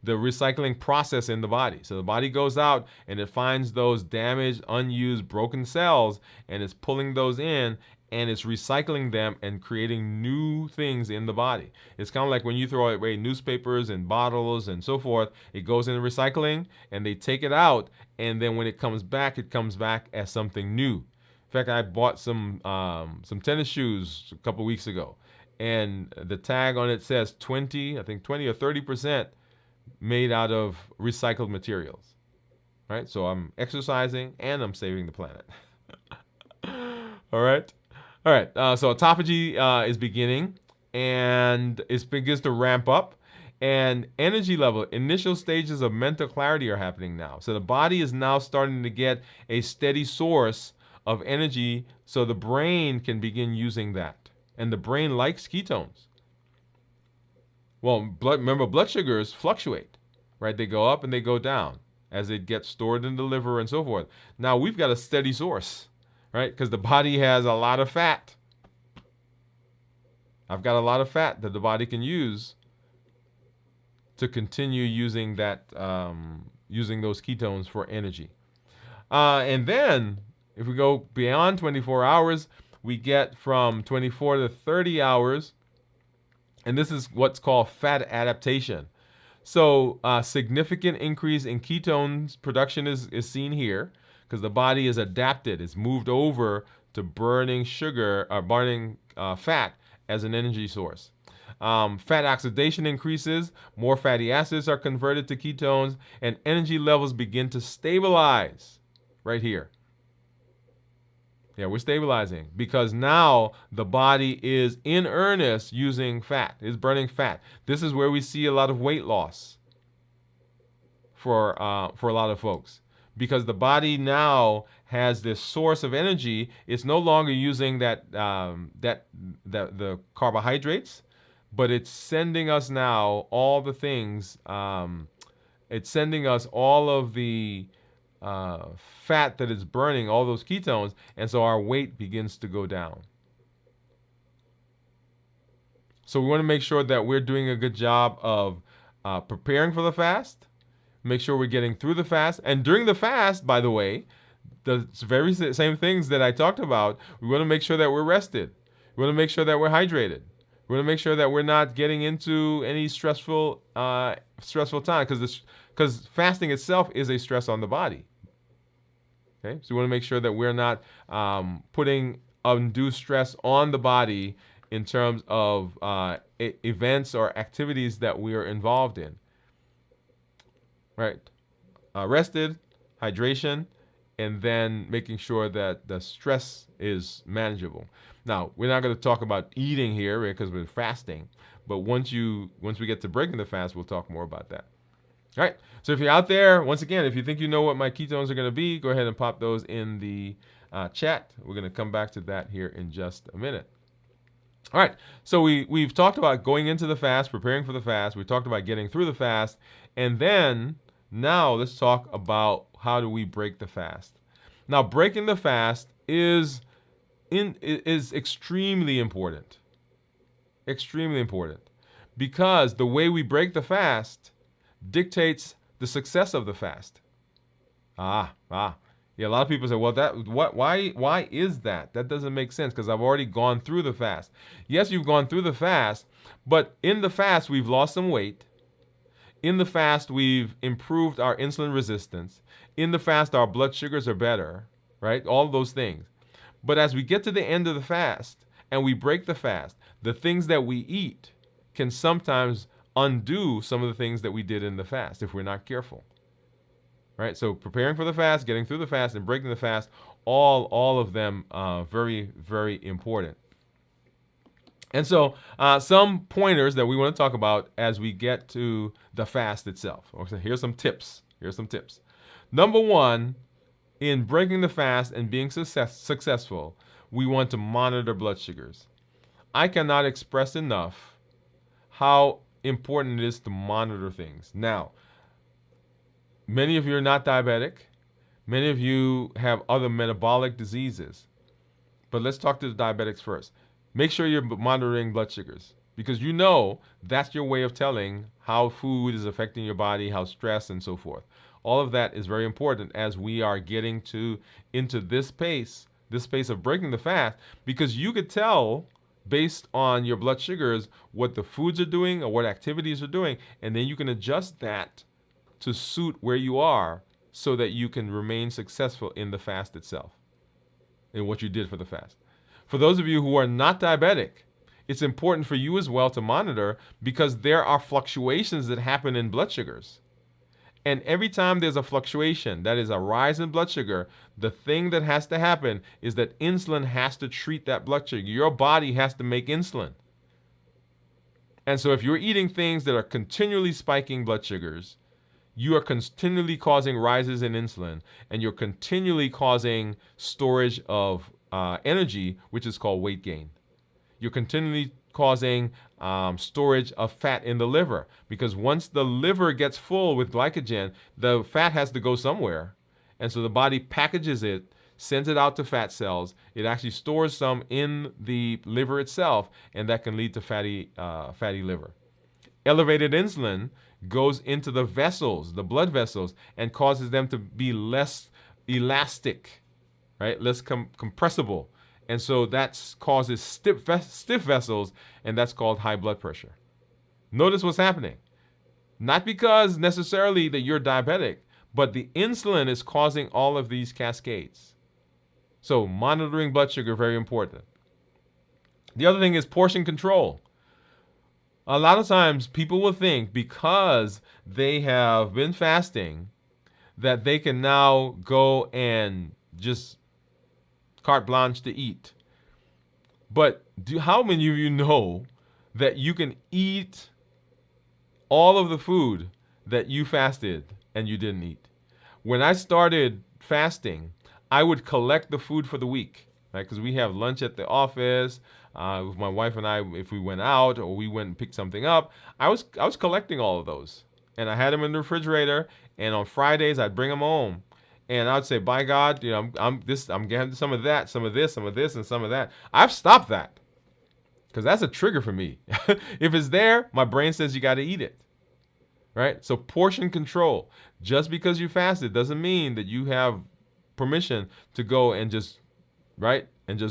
[SPEAKER 1] the recycling process in the body. So the body goes out and it finds those damaged, unused, broken cells, and it's pulling those in, and it's recycling them and creating new things in the body. It's kind of like when you throw away newspapers and bottles and so forth. It goes into recycling, and they take it out, and then when it comes back as something new. In fact, I bought some tennis shoes a couple weeks ago, and the tag on it says 20 or 30% made out of recycled materials. Right? So I'm exercising and I'm saving the planet. All right. So autophagy is beginning, and it begins to ramp up. And energy level, initial stages of mental clarity are happening now. So the body is now starting to get a steady source of energy, so the brain can begin using that. And the brain likes ketones. Well, remember, blood sugars fluctuate, right? They go up and they go down as it gets stored in the liver and so forth. Now we've got a steady source, right? Because the body has a lot of fat. I've got a lot of fat that the body can use to continue using that, using those ketones for energy. And then if we go beyond 24 hours, we get from 24 to 30 hours, and this is what's called fat adaptation. So significant increase in ketones production is seen here because the body is adapted. It's moved over to burning sugar or burning fat as an energy source. Fat oxidation increases, more fatty acids are converted to ketones, and energy levels begin to stabilize right here. Yeah, we're stabilizing because now the body is in earnest using fat, is burning fat. This is where we see a lot of weight loss for a lot of folks, because the body now has this source of energy. It's no longer using the carbohydrates, but it's sending us now all the things. It's sending us all of the fat that is burning, all those ketones, and so our weight begins to go down. So we want to make sure that we're doing a good job of preparing for the fast, make sure we're getting through the fast, and during the fast, by the way, the very same things that I talked about, we want to make sure that we're rested. We want to make sure that we're hydrated. We want to make sure that we're not getting into any stressful time, because fasting itself is a stress on the body. Okay, so we want to make sure that we're not putting undue stress on the body in terms of events or activities that we are involved in. Right, rested, hydration, and then making sure that the stress is manageable. Now, we're not going to talk about eating here because we're fasting, but once we get to breaking the fast, we'll talk more about that. All right, so if you're out there, once again, if you think you know what my ketones are going to be, go ahead and pop those in the chat. We're going to come back to that here in just a minute. All right, so we've talked about going into the fast, preparing for the fast. We talked about getting through the fast, and then now let's talk about how do we break the fast. Now, breaking the fast is extremely important. Extremely important. Because the way we break the fast dictates the success of the fast. Yeah, a lot of people say, well, why is that? That doesn't make sense because I've already gone through the fast. Yes, you've gone through the fast, but in the fast we've lost some weight. In the fast we've improved our insulin resistance. In the fast our blood sugars are better, right? All of those things. But as we get to the end of the fast and we break the fast, the things that we eat can sometimes undo some of the things that we did in the fast if we're not careful. Right? So preparing for the fast, getting through the fast, and breaking the fast, all of them very, very important. And so some pointers that we want to talk about as we get to the fast itself. Okay, here's some tips. Number one, in breaking the fast and being successful, we want to monitor blood sugars. I cannot express enough how important it is to monitor things. Now, many of you are not diabetic. Many of you have other metabolic diseases. But let's talk to the diabetics first. Make sure you're monitoring blood sugars because you know that's your way of telling how food is affecting your body, how stress and so forth. All of that is very important as we are getting into this pace of breaking the fast, because you could tell based on your blood sugars what the foods are doing or what activities are doing, and then you can adjust that to suit where you are so that you can remain successful in the fast itself, in what you did for the fast. For those of you who are not diabetic, it's important for you as well to monitor because there are fluctuations that happen in blood sugars. And every time there's a fluctuation, that is a rise in blood sugar, the thing that has to happen is that insulin has to treat that blood sugar. Your body has to make insulin. And so if you're eating things that are continually spiking blood sugars, you are continually causing rises in insulin, and you're continually causing storage of energy, which is called weight gain. You're continually causing storage of fat in the liver, because once the liver gets full with glycogen, the fat has to go somewhere. And so the body packages it, sends it out to fat cells. It actually stores some in the liver itself, and that can lead to fatty liver. Elevated insulin goes into the vessels, the blood vessels, and causes them to be less elastic, right? Less compressible. And so that causes stiff vessels, and that's called high blood pressure. Notice what's happening. Not because necessarily that you're diabetic, but the insulin is causing all of these cascades. So monitoring blood sugar, very important. The other thing is portion control. A lot of times people will think because they have been fasting that they can now go and just carte blanche to eat. But how many of you know that you can eat all of the food that you fasted and you didn't eat? When I started fasting, I would collect the food for the week, right? Because we have lunch at the office with my wife and I. If we went out or we went and picked something up, I was collecting all of those, and I had them in the refrigerator. And on Fridays, I'd bring them home. And I'd say, by God, I'm getting some of that, some of this, and some of that. I've stopped that because that's a trigger for me. If it's there, my brain says you got to eat it, right? So portion control. Just because you fasted doesn't mean that you have permission to go and just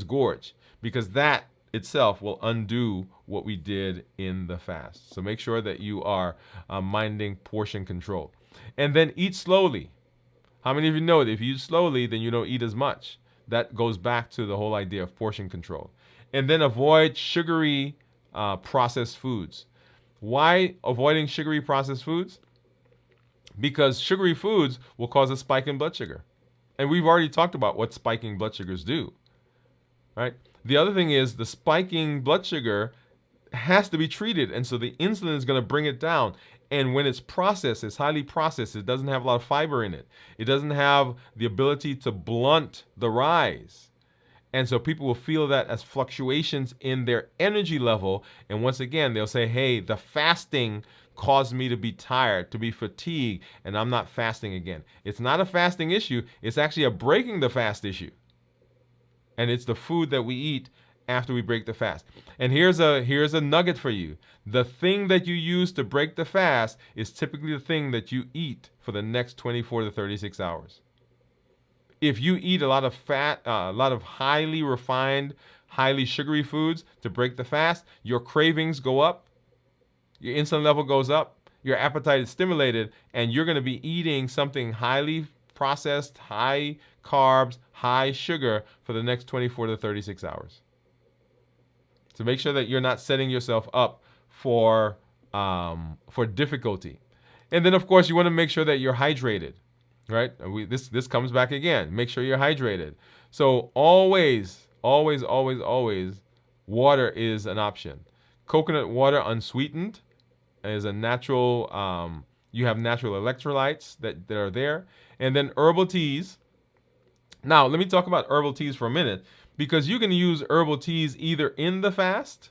[SPEAKER 1] gorge, because that itself will undo what we did in the fast. So make sure that you are minding portion control, and then eat slowly. How many of you know that if you eat slowly, then you don't eat as much? That goes back to the whole idea of portion control. And then avoid sugary processed foods. Why avoiding sugary processed foods? Because sugary foods will cause a spike in blood sugar. And we've already talked about what spiking blood sugars do, right? The other thing is the spiking blood sugar has to be treated. And so the insulin is going to bring it down. And when it's processed, it's highly processed. It doesn't have a lot of fiber in it. It doesn't have the ability to blunt the rise. And so people will feel that as fluctuations in their energy level. And once again, they'll say, hey, the fasting caused me to be tired, to be fatigued, and I'm not fasting again. It's not a fasting issue. It's actually a breaking the fast issue. And it's the food that we eat after we break the fast. And here's a nugget for you. The thing that you use to break the fast is typically the thing that you eat for the next 24 to 36 hours. If you eat a lot of fat, a lot of highly refined, highly sugary foods to break the fast, your cravings go up, your insulin level goes up, your appetite is stimulated, and you're going to be eating something highly processed, high carbs, high sugar for the next 24 to 36 hours. So make sure that you're not setting yourself up for difficulty. And then, of course, you want to make sure that you're hydrated, right? This comes back again. Make sure you're hydrated. So always, always, always, always, water is an option. Coconut water unsweetened is a natural. You have natural electrolytes that are there, and then herbal teas. Now, let me talk about herbal teas for a minute, because you can use herbal teas either in the fast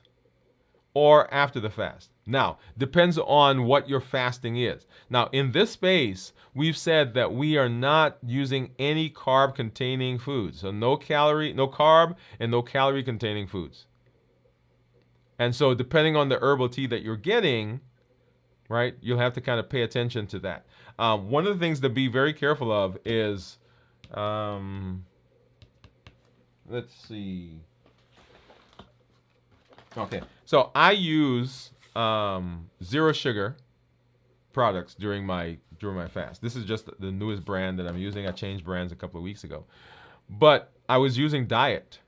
[SPEAKER 1] or after the fast. Now, depends on what your fasting is. Now, in this space, we've said that we are not using any carb-containing foods. So no carb and no calorie-containing foods. And so depending on the herbal tea that you're getting, right, you'll have to kind of pay attention to that. One of the things to be very careful of is, let's see. Okay, so I use zero sugar products during my fast. This is just the newest brand that I'm using. I changed brands a couple of weeks ago, but I was using diet.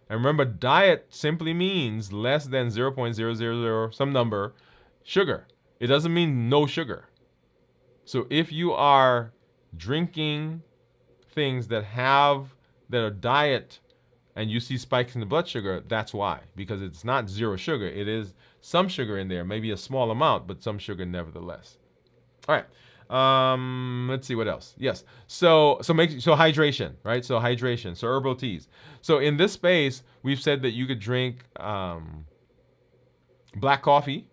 [SPEAKER 1] And remember, diet simply means less than 0.000 some number sugar. It doesn't mean no sugar. So if you are drinking things that are diet and you see spikes in the blood sugar, that's why. Because it's not zero sugar. It is some sugar in there, maybe a small amount, but some sugar nevertheless. All right. Let's see what else. Yes. So hydration, right? So hydration. So herbal teas. So in this space, we've said that you could drink black coffee,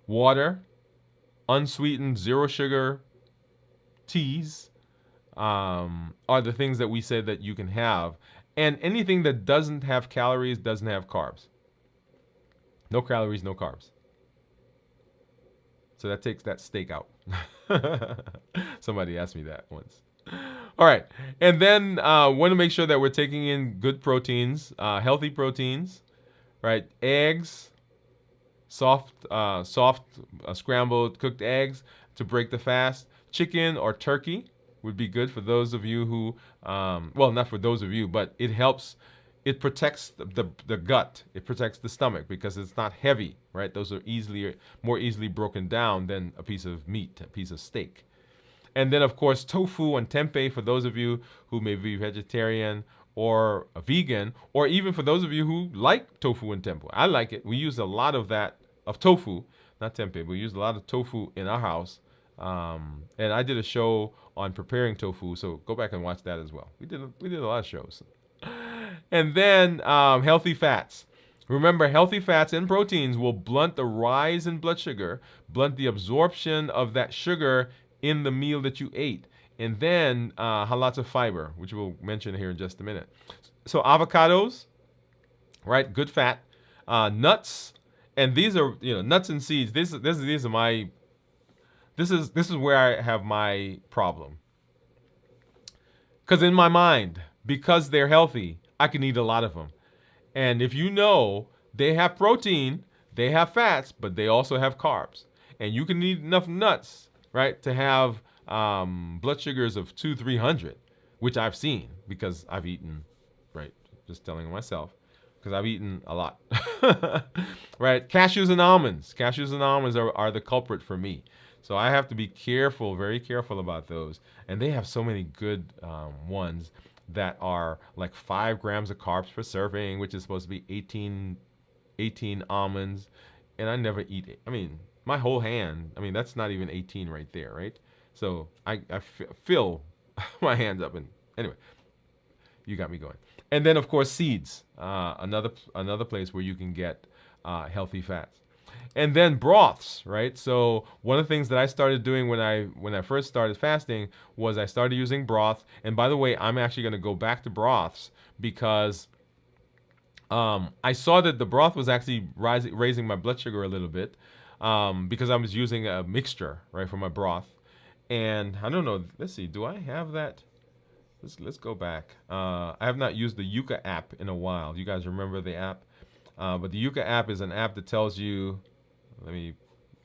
[SPEAKER 1] water, unsweetened zero sugar teas are the things that we said that you can have. And anything that doesn't have calories doesn't have carbs. No calories, no carbs. So that takes that steak out. Somebody asked me that once. All right. And then want to make sure that we're taking in good proteins, healthy proteins, right? Eggs, soft scrambled cooked eggs to break the fast. Chicken or turkey would be good for those of you who, well, not for those of you, but it helps. It protects the gut. It protects the stomach because it's not heavy, right? Those are more easily broken down than a piece of meat, a piece of steak. And then, of course, tofu and tempeh for those of you who may be vegetarian or a vegan, or even for those of you who like tofu and tempeh. I like it. We use a lot of tofu, not tempeh. We use a lot of tofu in our house. And I did a show on preparing tofu, so go back and watch that as well. We did a lot of shows. And then healthy fats. Remember, healthy fats and proteins will blunt the rise in blood sugar, blunt the absorption of that sugar in the meal that you ate. And then lots of fiber, which we'll mention here in just a minute. So avocados, right? Good fat. Nuts, and these are nuts and seeds. These are my. This is where I have my problem. Because in my mind, because they're healthy, I can eat a lot of them. And if you know, they have protein, they have fats, but they also have carbs. And you can eat enough nuts, right, to have blood sugars of 200-300, which I've seen because I've eaten, right, just telling myself, because I've eaten a lot, right? Cashews and almonds. Cashews and almonds are the culprit for me. So I have to be careful, very careful about those. And they have so many good ones that are like 5 grams of carbs per serving, which is supposed to be 18 almonds. And I never eat it. I mean, my whole hand, that's not even 18 right there, right? So I fill my hands up. And anyway, you got me going. And then, of course, seeds, another place where you can get healthy fats. And then broths, right? So one of the things that I started doing when I first started fasting was I started using broth. And by the way, I'm actually going to go back to broths because I saw that the broth was actually raising my blood sugar a little bit because I was using a mixture, right, for my broth. And I don't know. Let's see. Do I have that? Let's go back. I have not used the Yuka app in a while. You guys remember the app? But the Yuka app is an app that tells you. Let me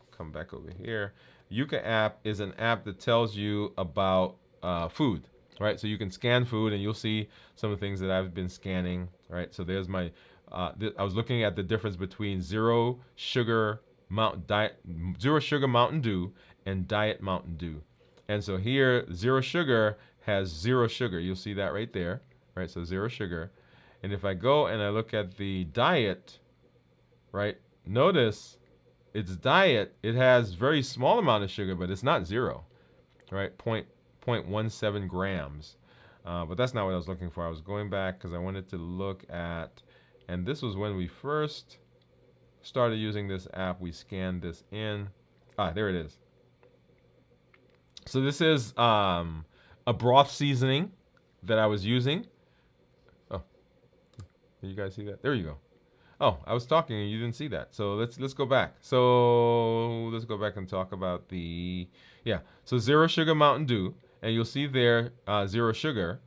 [SPEAKER 1] come back over here. Yuka app is an app that tells you about food, right? So you can scan food and you'll see some of the things that I've been scanning, right? So there's my. I was looking at the difference between zero sugar Mountain Dew and Diet Mountain Dew. And so here, zero sugar has zero sugar. You'll see that right there, right? So zero sugar. And if I go and I look at the diet, right? Notice its diet, it has very small amount of sugar, but it's not zero, right? 0.17 grams. But that's not what I was looking for. I was going back because I wanted to look at, and this was when we first started using this app. We scanned this in. There it is. So this is a broth seasoning that I was using. Oh, can you guys see that? There you go. Oh, I was talking and you didn't see that. So let's go back. So let's go back and talk about the So zero sugar Mountain Dew, and you'll see there zero sugar.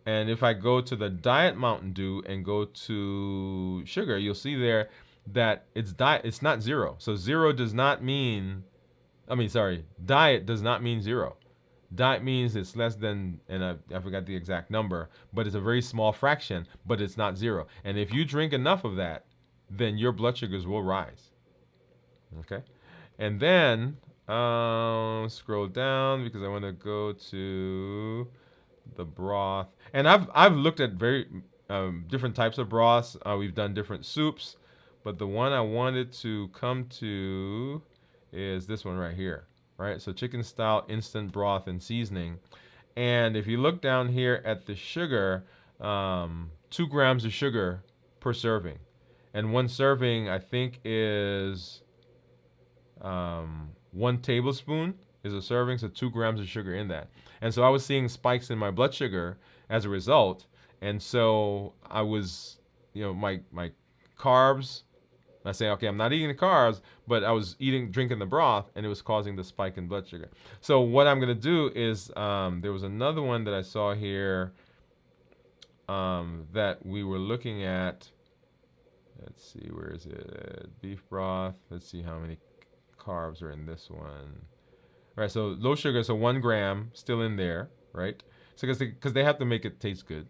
[SPEAKER 1] And if I go to the Diet Mountain Dew and go to sugar, you'll see there that it's not zero. So zero does not mean. Diet does not mean zero. Diet means it's less than, and I forgot the exact number, but it's a very small fraction, but it's not zero. And if you drink enough of that, then your blood sugars will rise. Okay? And then, scroll down because I want to go to the broth. And I've looked at very different types of broths. We've done different soups, but the one I wanted to come to is this one right here, right? So chicken style instant broth and seasoning. And if you look down here at the sugar, 2 grams of sugar per serving. And one serving, I think, is 1 tablespoon is a serving, so 2 grams of sugar in that. And so I was seeing spikes in my blood sugar as a result. And so I was, my carbs, I say, okay, I'm not eating the carbs, but I was drinking the broth, and it was causing the spike in blood sugar. So what I'm going to do is, there was another one that I saw here that we were looking at. Let's see, where is it? Beef broth. Let's see how many carbs are in this one. All right, so low sugar, so 1 gram still in there, right? So because they have to make it taste good.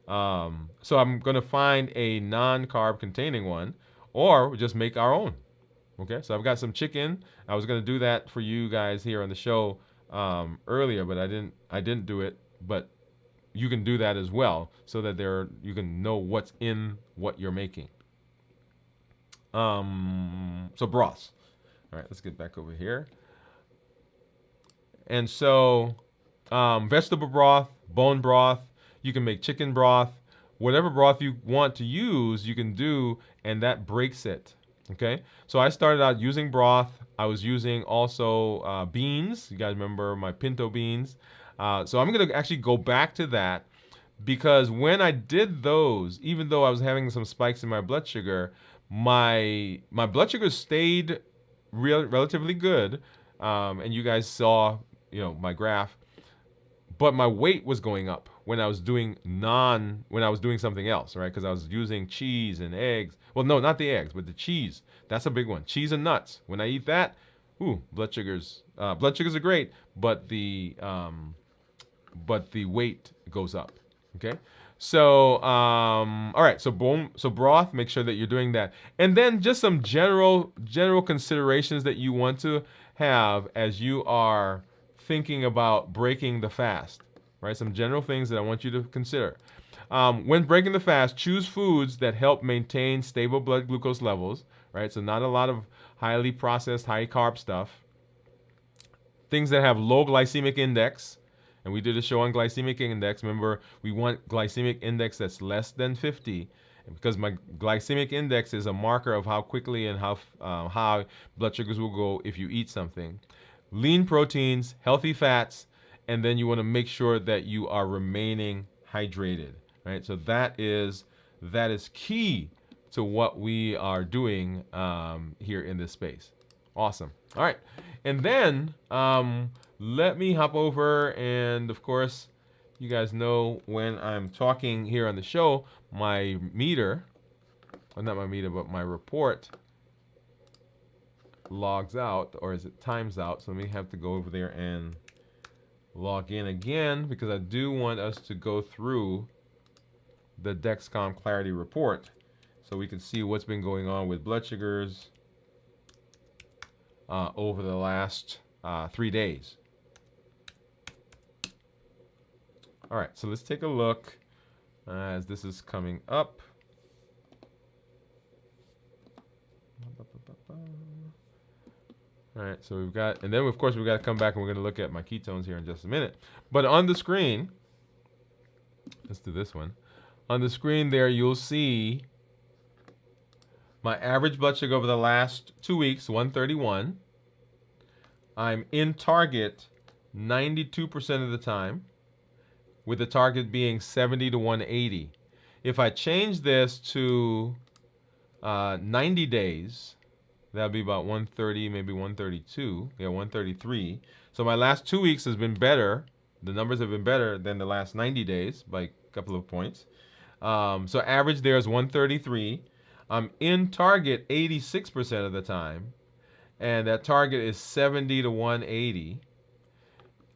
[SPEAKER 1] So I'm going to find a non-carb containing one, or just make our own. Okay, so I've got some chicken. I was going to do that for you guys here on the show earlier, but I didn't do it. But you can do that as well, so that you can know what's in what you're making. So broths. All right, let's get back over here. And so vegetable broth, bone broth. You can make chicken broth. Whatever broth you want to use, you can do, and that breaks it. Okay, so I started out using broth. I was using also beans. You guys remember my pinto beans? So I'm going to actually go back to that, because when I did those, even though I was having some spikes in my blood sugar, my blood sugar stayed relatively good. And you guys saw, my graph. But my weight was going up when I was doing something else, right? Because I was using cheese and eggs. Well, no, not the eggs, but the cheese. That's a big one. Cheese and nuts. When I eat that, blood sugars are great, but the weight goes up. Okay. So, all right. So broth. Make sure that you're doing that, and then just some general considerations that you want to have as you are thinking about breaking the fast, right? Some general things that I want you to consider. When breaking the fast, choose foods that help maintain stable blood glucose levels, right? So not a lot of highly processed, high carb stuff. Things that have low glycemic index, and we did a show on glycemic index. Remember, we want glycemic index that's less than 50. because my glycemic index is a marker of how quickly and how high blood sugars will go if you eat something. Lean proteins, healthy fats, and then you want to make sure that you are remaining hydrated, right? So that is key to what we are doing here in this space. Awesome. All right, and then let me hop over, and of course, you guys know when I'm talking here on the show, my meter, well, not my meter, but my report logs out, or is it times out? So let me have to go over there and log in again, because I do want us to go through the Dexcom Clarity Report so we can see what's been going on with blood sugars over the last 3 days. All right, so let's take a look as this is coming up. All right, so we've got, and then of course we've got to come back and we're going to look at my ketones here in just a minute. But on the screen, let's do this one. On the screen there, you'll see my average blood sugar over the last 2 weeks, 131. I'm in target 92% of the time, with the target being 70 to 180. If I change this to 90 days, that'll be about 130, maybe 132. Yeah, 133. So my last 2 weeks has been better. The numbers have been better than the last 90 days by a couple of points. So average there is 133. I'm in target 86% of the time, and that target is 70 to 180.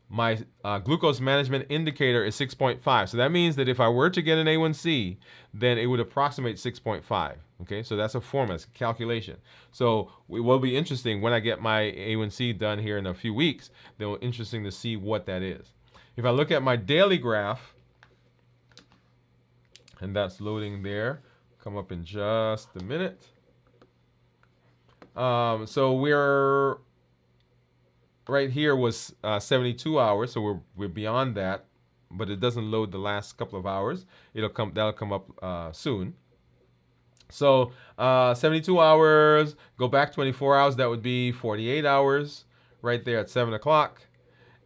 [SPEAKER 1] My glucose management indicator is 6.5. So that means that if I were to get an A1C, then it would approximate 6.5. Okay, so that's a formula, it's a calculation. So it will be interesting when I get my A1C done here in a few weeks. Then it'll be interesting to see what that is. If I look at my daily graph, and that's loading there, come up in just a minute. So we're right here was 72 hours, so we're beyond that, but it doesn't load the last couple of hours. That'll come up soon. So 72 hours, go back 24 hours, that would be 48 hours right there at 7 o'clock.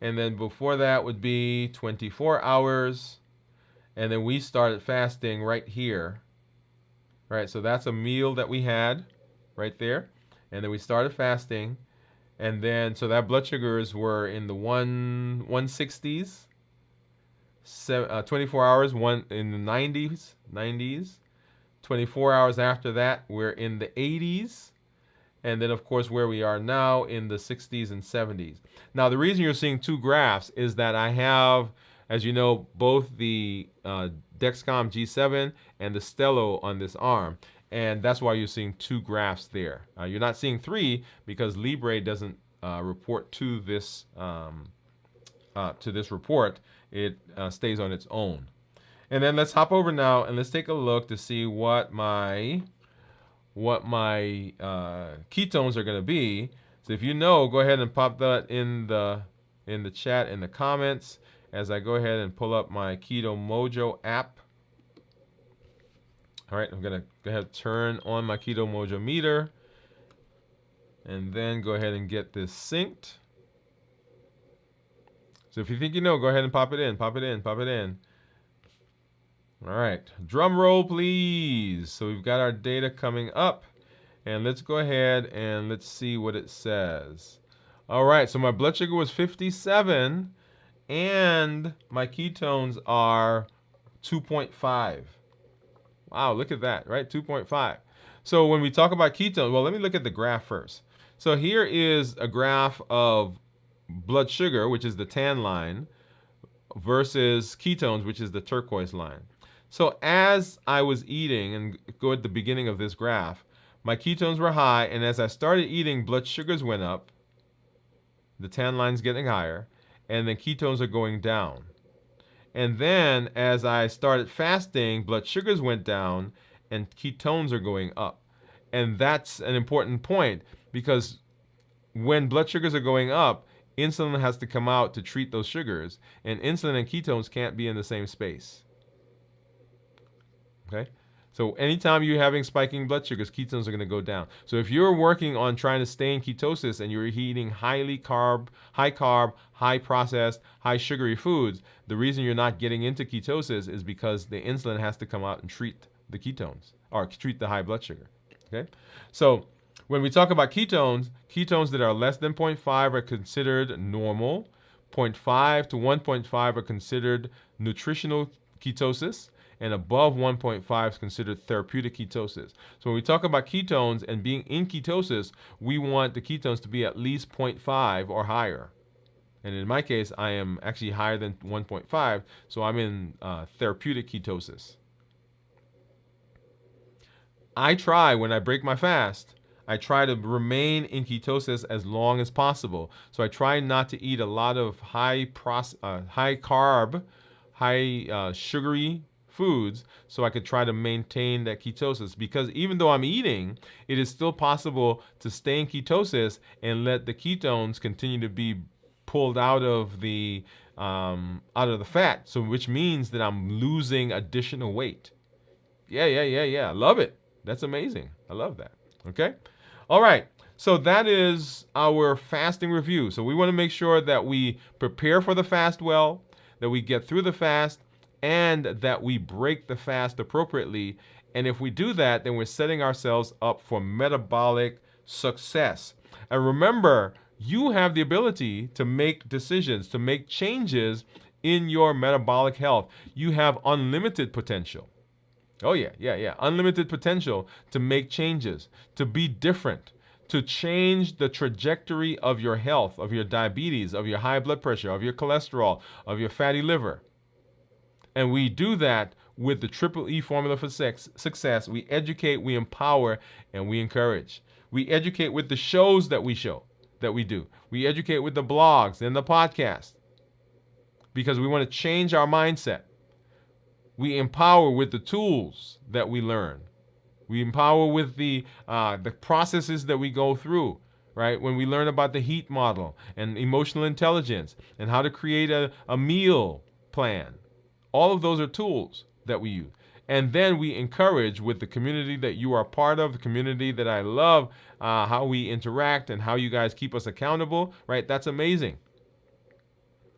[SPEAKER 1] And then before that would be 24 hours. And then we started fasting right here. Right, so that's a meal that we had right there. And then we started fasting. And then, so that blood sugars were in the 160s. 24 hours, in the 90s. 24 hours after that, we're in the 80s. And then, of course, where we are now in the 60s and 70s. Now, the reason you're seeing two graphs is that I have, as you know, both the Dexcom G7 and the Stelo on this arm. And that's why you're seeing two graphs there. You're not seeing three because Libre doesn't report to this report. It stays on its own. And then let's hop over now and let's take a look to see what my ketones are going to be. So if you know, go ahead and pop that in the chat, in the comments, as I go ahead and pull up my Keto Mojo app. All right, I'm going to go ahead and turn on my Keto Mojo meter and then go ahead and get this synced. So if you think you know, go ahead and pop it in. All right, drum roll, please. So we've got our data coming up, and let's go ahead and let's see what it says. All right, so my blood sugar was 57, and my ketones are 2.5. Wow, look at that, right? 2.5. So when we talk about ketones, well, let me look at the graph first. So here is a graph of blood sugar, which is the tan line, versus ketones, which is the turquoise line. So as I was eating, and go at the beginning of this graph, my ketones were high, and as I started eating, blood sugars went up, the tan line's getting higher, and then ketones are going down. And then as I started fasting, blood sugars went down, and ketones are going up. And that's an important point, because when blood sugars are going up, insulin has to come out to treat those sugars, and insulin and ketones can't be in the same space. Okay, So anytime you're having spiking blood sugars, ketones are going to go down. So if you're working on trying to stay in ketosis and you're eating high carb, high processed, high sugary foods, the reason you're not getting into ketosis is because the insulin has to come out and treat the ketones or treat the high blood sugar. Okay? So when we talk about ketones, ketones that are less than 0.5 are considered normal. 0.5 to 1.5 are considered nutritional ketosis, and above 1.5 is considered therapeutic ketosis. So when we talk about ketones and being in ketosis, we want the ketones to be at least 0.5 or higher. And in my case, I am actually higher than 1.5, so I'm in therapeutic ketosis. When I break my fast, I try to remain in ketosis as long as possible. So I try not to eat a lot of high carb, high sugary foods, so I could try to maintain that ketosis. Because even though I'm eating, it is still possible to stay in ketosis and let the ketones continue to be pulled out of the fat. So which means that I'm losing additional weight. Yeah. I love it. That's amazing. I love that. Okay. All right. So that is our fasting review. So we want to make sure that we prepare for the fast well, that we get through the fast, and that we break the fast appropriately. And if we do that, then we're setting ourselves up for metabolic success. And remember, you have the ability to make decisions, to make changes in your metabolic health. You have unlimited potential. Oh, yeah. Unlimited potential to make changes, to be different, to change the trajectory of your health, of your diabetes, of your high blood pressure, of your cholesterol, of your fatty liver. And we do that with the Triple E formula for success. We educate, we empower, and we encourage. We educate with the shows that we do. We educate with the blogs and the podcast because we want to change our mindset. We empower with the tools that we learn. We empower with the processes that we go through, right? When we learn about the HEAT model and emotional intelligence and how to create a meal plan. All of those are tools that we use. And then we encourage with the community that you are part of, the community that I love, how we interact and how you guys keep us accountable, right? That's amazing.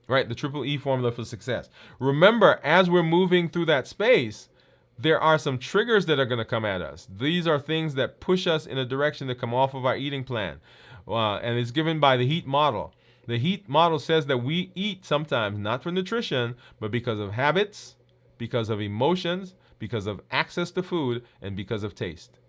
[SPEAKER 1] Right, the Triple E formula for success. Remember, as we're moving through that space, there are some triggers that are going to come at us. These are things that push us in a direction to come off of our eating plan. And it's given by the HEAT model. The HEAT model says that we eat sometimes not for nutrition, but because of habits, because of emotions, because of access to food, and because of taste.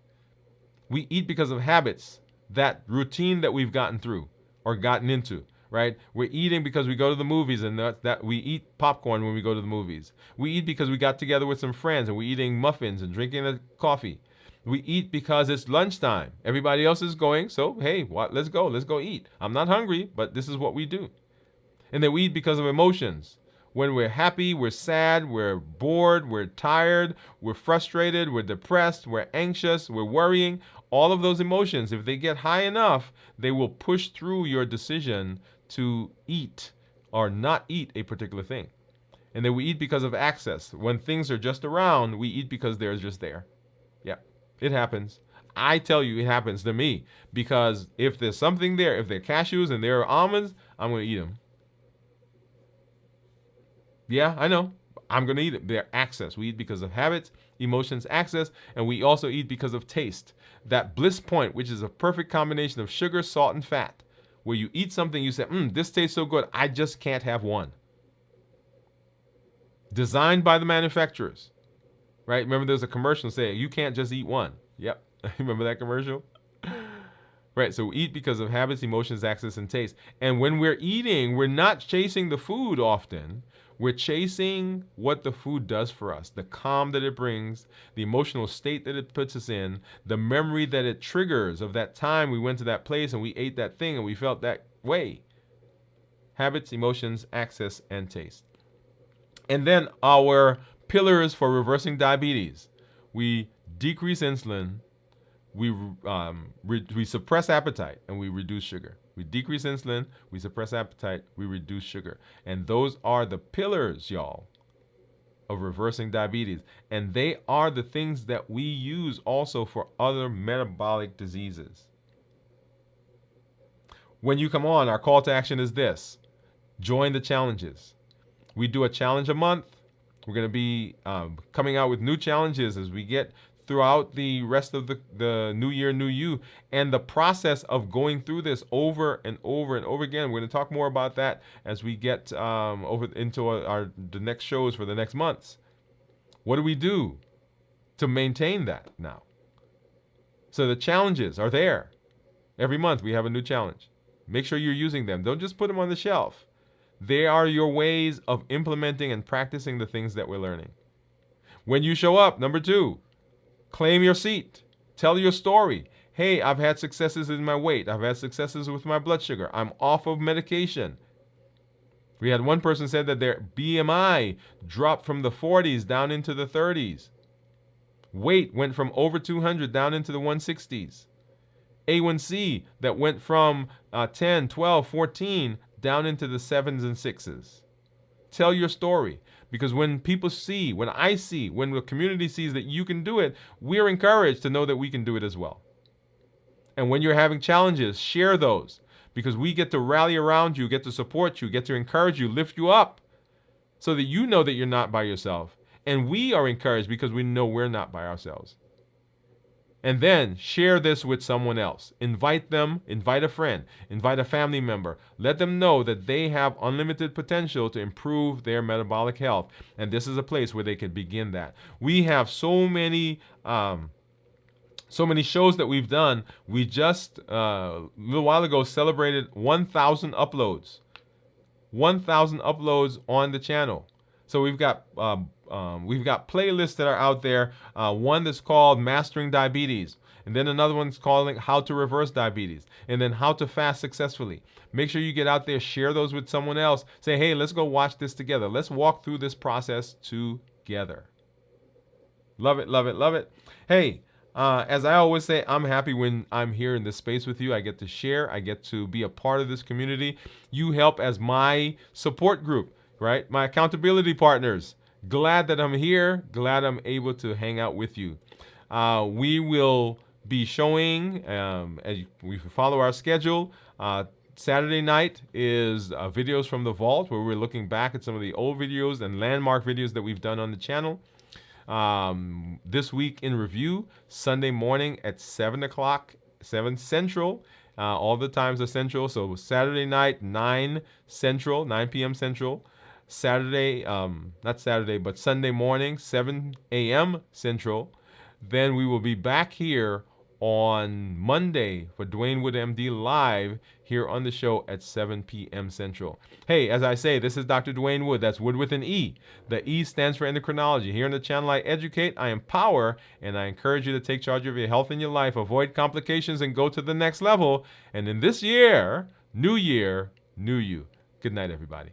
[SPEAKER 1] We eat because of habits, that routine that we've gotten through or gotten into. Right? We're eating because we go to the movies and that we eat popcorn when we go to the movies. We eat because we got together with some friends and we're eating muffins and drinking a coffee. We eat because it's lunchtime. Everybody else is going, so hey, let's go eat. I'm not hungry, but this is what we do. And then we eat because of emotions. When we're happy, we're sad, we're bored, we're tired, we're frustrated, we're depressed, we're anxious, we're worrying. All of those emotions, if they get high enough, they will push through your decision to eat or not eat a particular thing. And then we eat because of access. When things are just around, we eat because they're just there. Yeah, it happens. I tell you, it happens to me. Because if there's something there, if they're cashews and there are almonds, I'm going to eat them. Yeah, I know. I'm going to eat it. They're access. We eat because of habits, emotions, access, and we also eat because of taste. That bliss point, which is a perfect combination of sugar, salt, and fat. Where you eat something, you say, this tastes so good, I just can't have one. Designed by the manufacturers, right? Remember there's a commercial saying, you can't just eat one. Yep. Remember that commercial? Right, so we eat because of habits, emotions, access, and taste. And when we're eating, we're not chasing the food often. We're chasing what the food does for us, the calm that it brings, the emotional state that it puts us in, the memory that it triggers of that time we went to that place and we ate that thing and we felt that way. Habits, emotions, access, and taste. And then our pillars for reversing diabetes. We decrease insulin, we suppress appetite, and we reduce sugar. We decrease insulin, we suppress appetite, we reduce sugar. And those are the pillars, y'all. of reversing diabetes. And they are the things that we use also for other metabolic diseases. When you come on, our call to action is this: join the challenges. We do a challenge a month. We're going to be coming out with new challenges as we get throughout the rest of the new year, new you. And the process of going through this over and over and over again, we're going to talk more about that as we get over into the next shows for the next months. What do we do to maintain that now? So the challenges are there. Every month we have a new challenge. Make sure you're using them. Don't just put them on the shelf. They are your ways of implementing and practicing the things that we're learning. When you show up, number 2, claim your seat. Tell your story. Hey, I've had successes in my weight. I've had successes with my blood sugar. I'm off of medication. We had one person said that their BMI dropped from the 40s down into the 30s. Weight went from over 200 down into the 160s. A1C that went from 10, 12, 14 down into the 7s and 6s. Tell your story, because when people see, when I see, when the community sees that you can do it, we're encouraged to know that we can do it as well. And when you're having challenges, share those, because we get to rally around you, get to support you, get to encourage you, lift you up, so that you know that you're not by yourself. And we are encouraged because we know we're not by ourselves. And then share this with someone else. Invite them, invite a friend, invite a family member. Let them know that they have unlimited potential to improve their metabolic health. And this is a place where they can begin that. We have so many shows that we've done. We just, a little while ago, celebrated 1,000 uploads. 1,000 uploads on the channel. So we've got playlists that are out there. One that's called Mastering Diabetes, and then another one's called How to Reverse Diabetes, and then How to Fast Successfully. Make sure you get out there, share those with someone else. Say, hey, let's go watch this together. Let's walk through this process together. Love it, love it, love it. Hey, as I always say, I'm happy when I'm here in this space with you. I get to share. I get to be a part of this community. You help as my support group, right? My accountability partners. Glad that I'm here. Glad I'm able to hang out with you. We will be showing, as we follow our schedule, Saturday night is videos from the vault, where we're looking back at some of the old videos and landmark videos that we've done on the channel. This week in review, Sunday morning at 7 o'clock, 7 Central. All the times are Central. So Saturday night, 9 Central, 9 p.m. Central. Sunday morning, 7 a.m. Central. Then we will be back here on Monday for Dwain Woode MD Live here on the show at 7 p.m. Central. Hey, as I say, this is Dr. Dwain Woode. That's Wood with an E. The E stands for endocrinology. Here on the channel, I educate, I empower, and I encourage you to take charge of your health and your life, avoid complications, and go to the next level. And in this year, new you. Good night, everybody.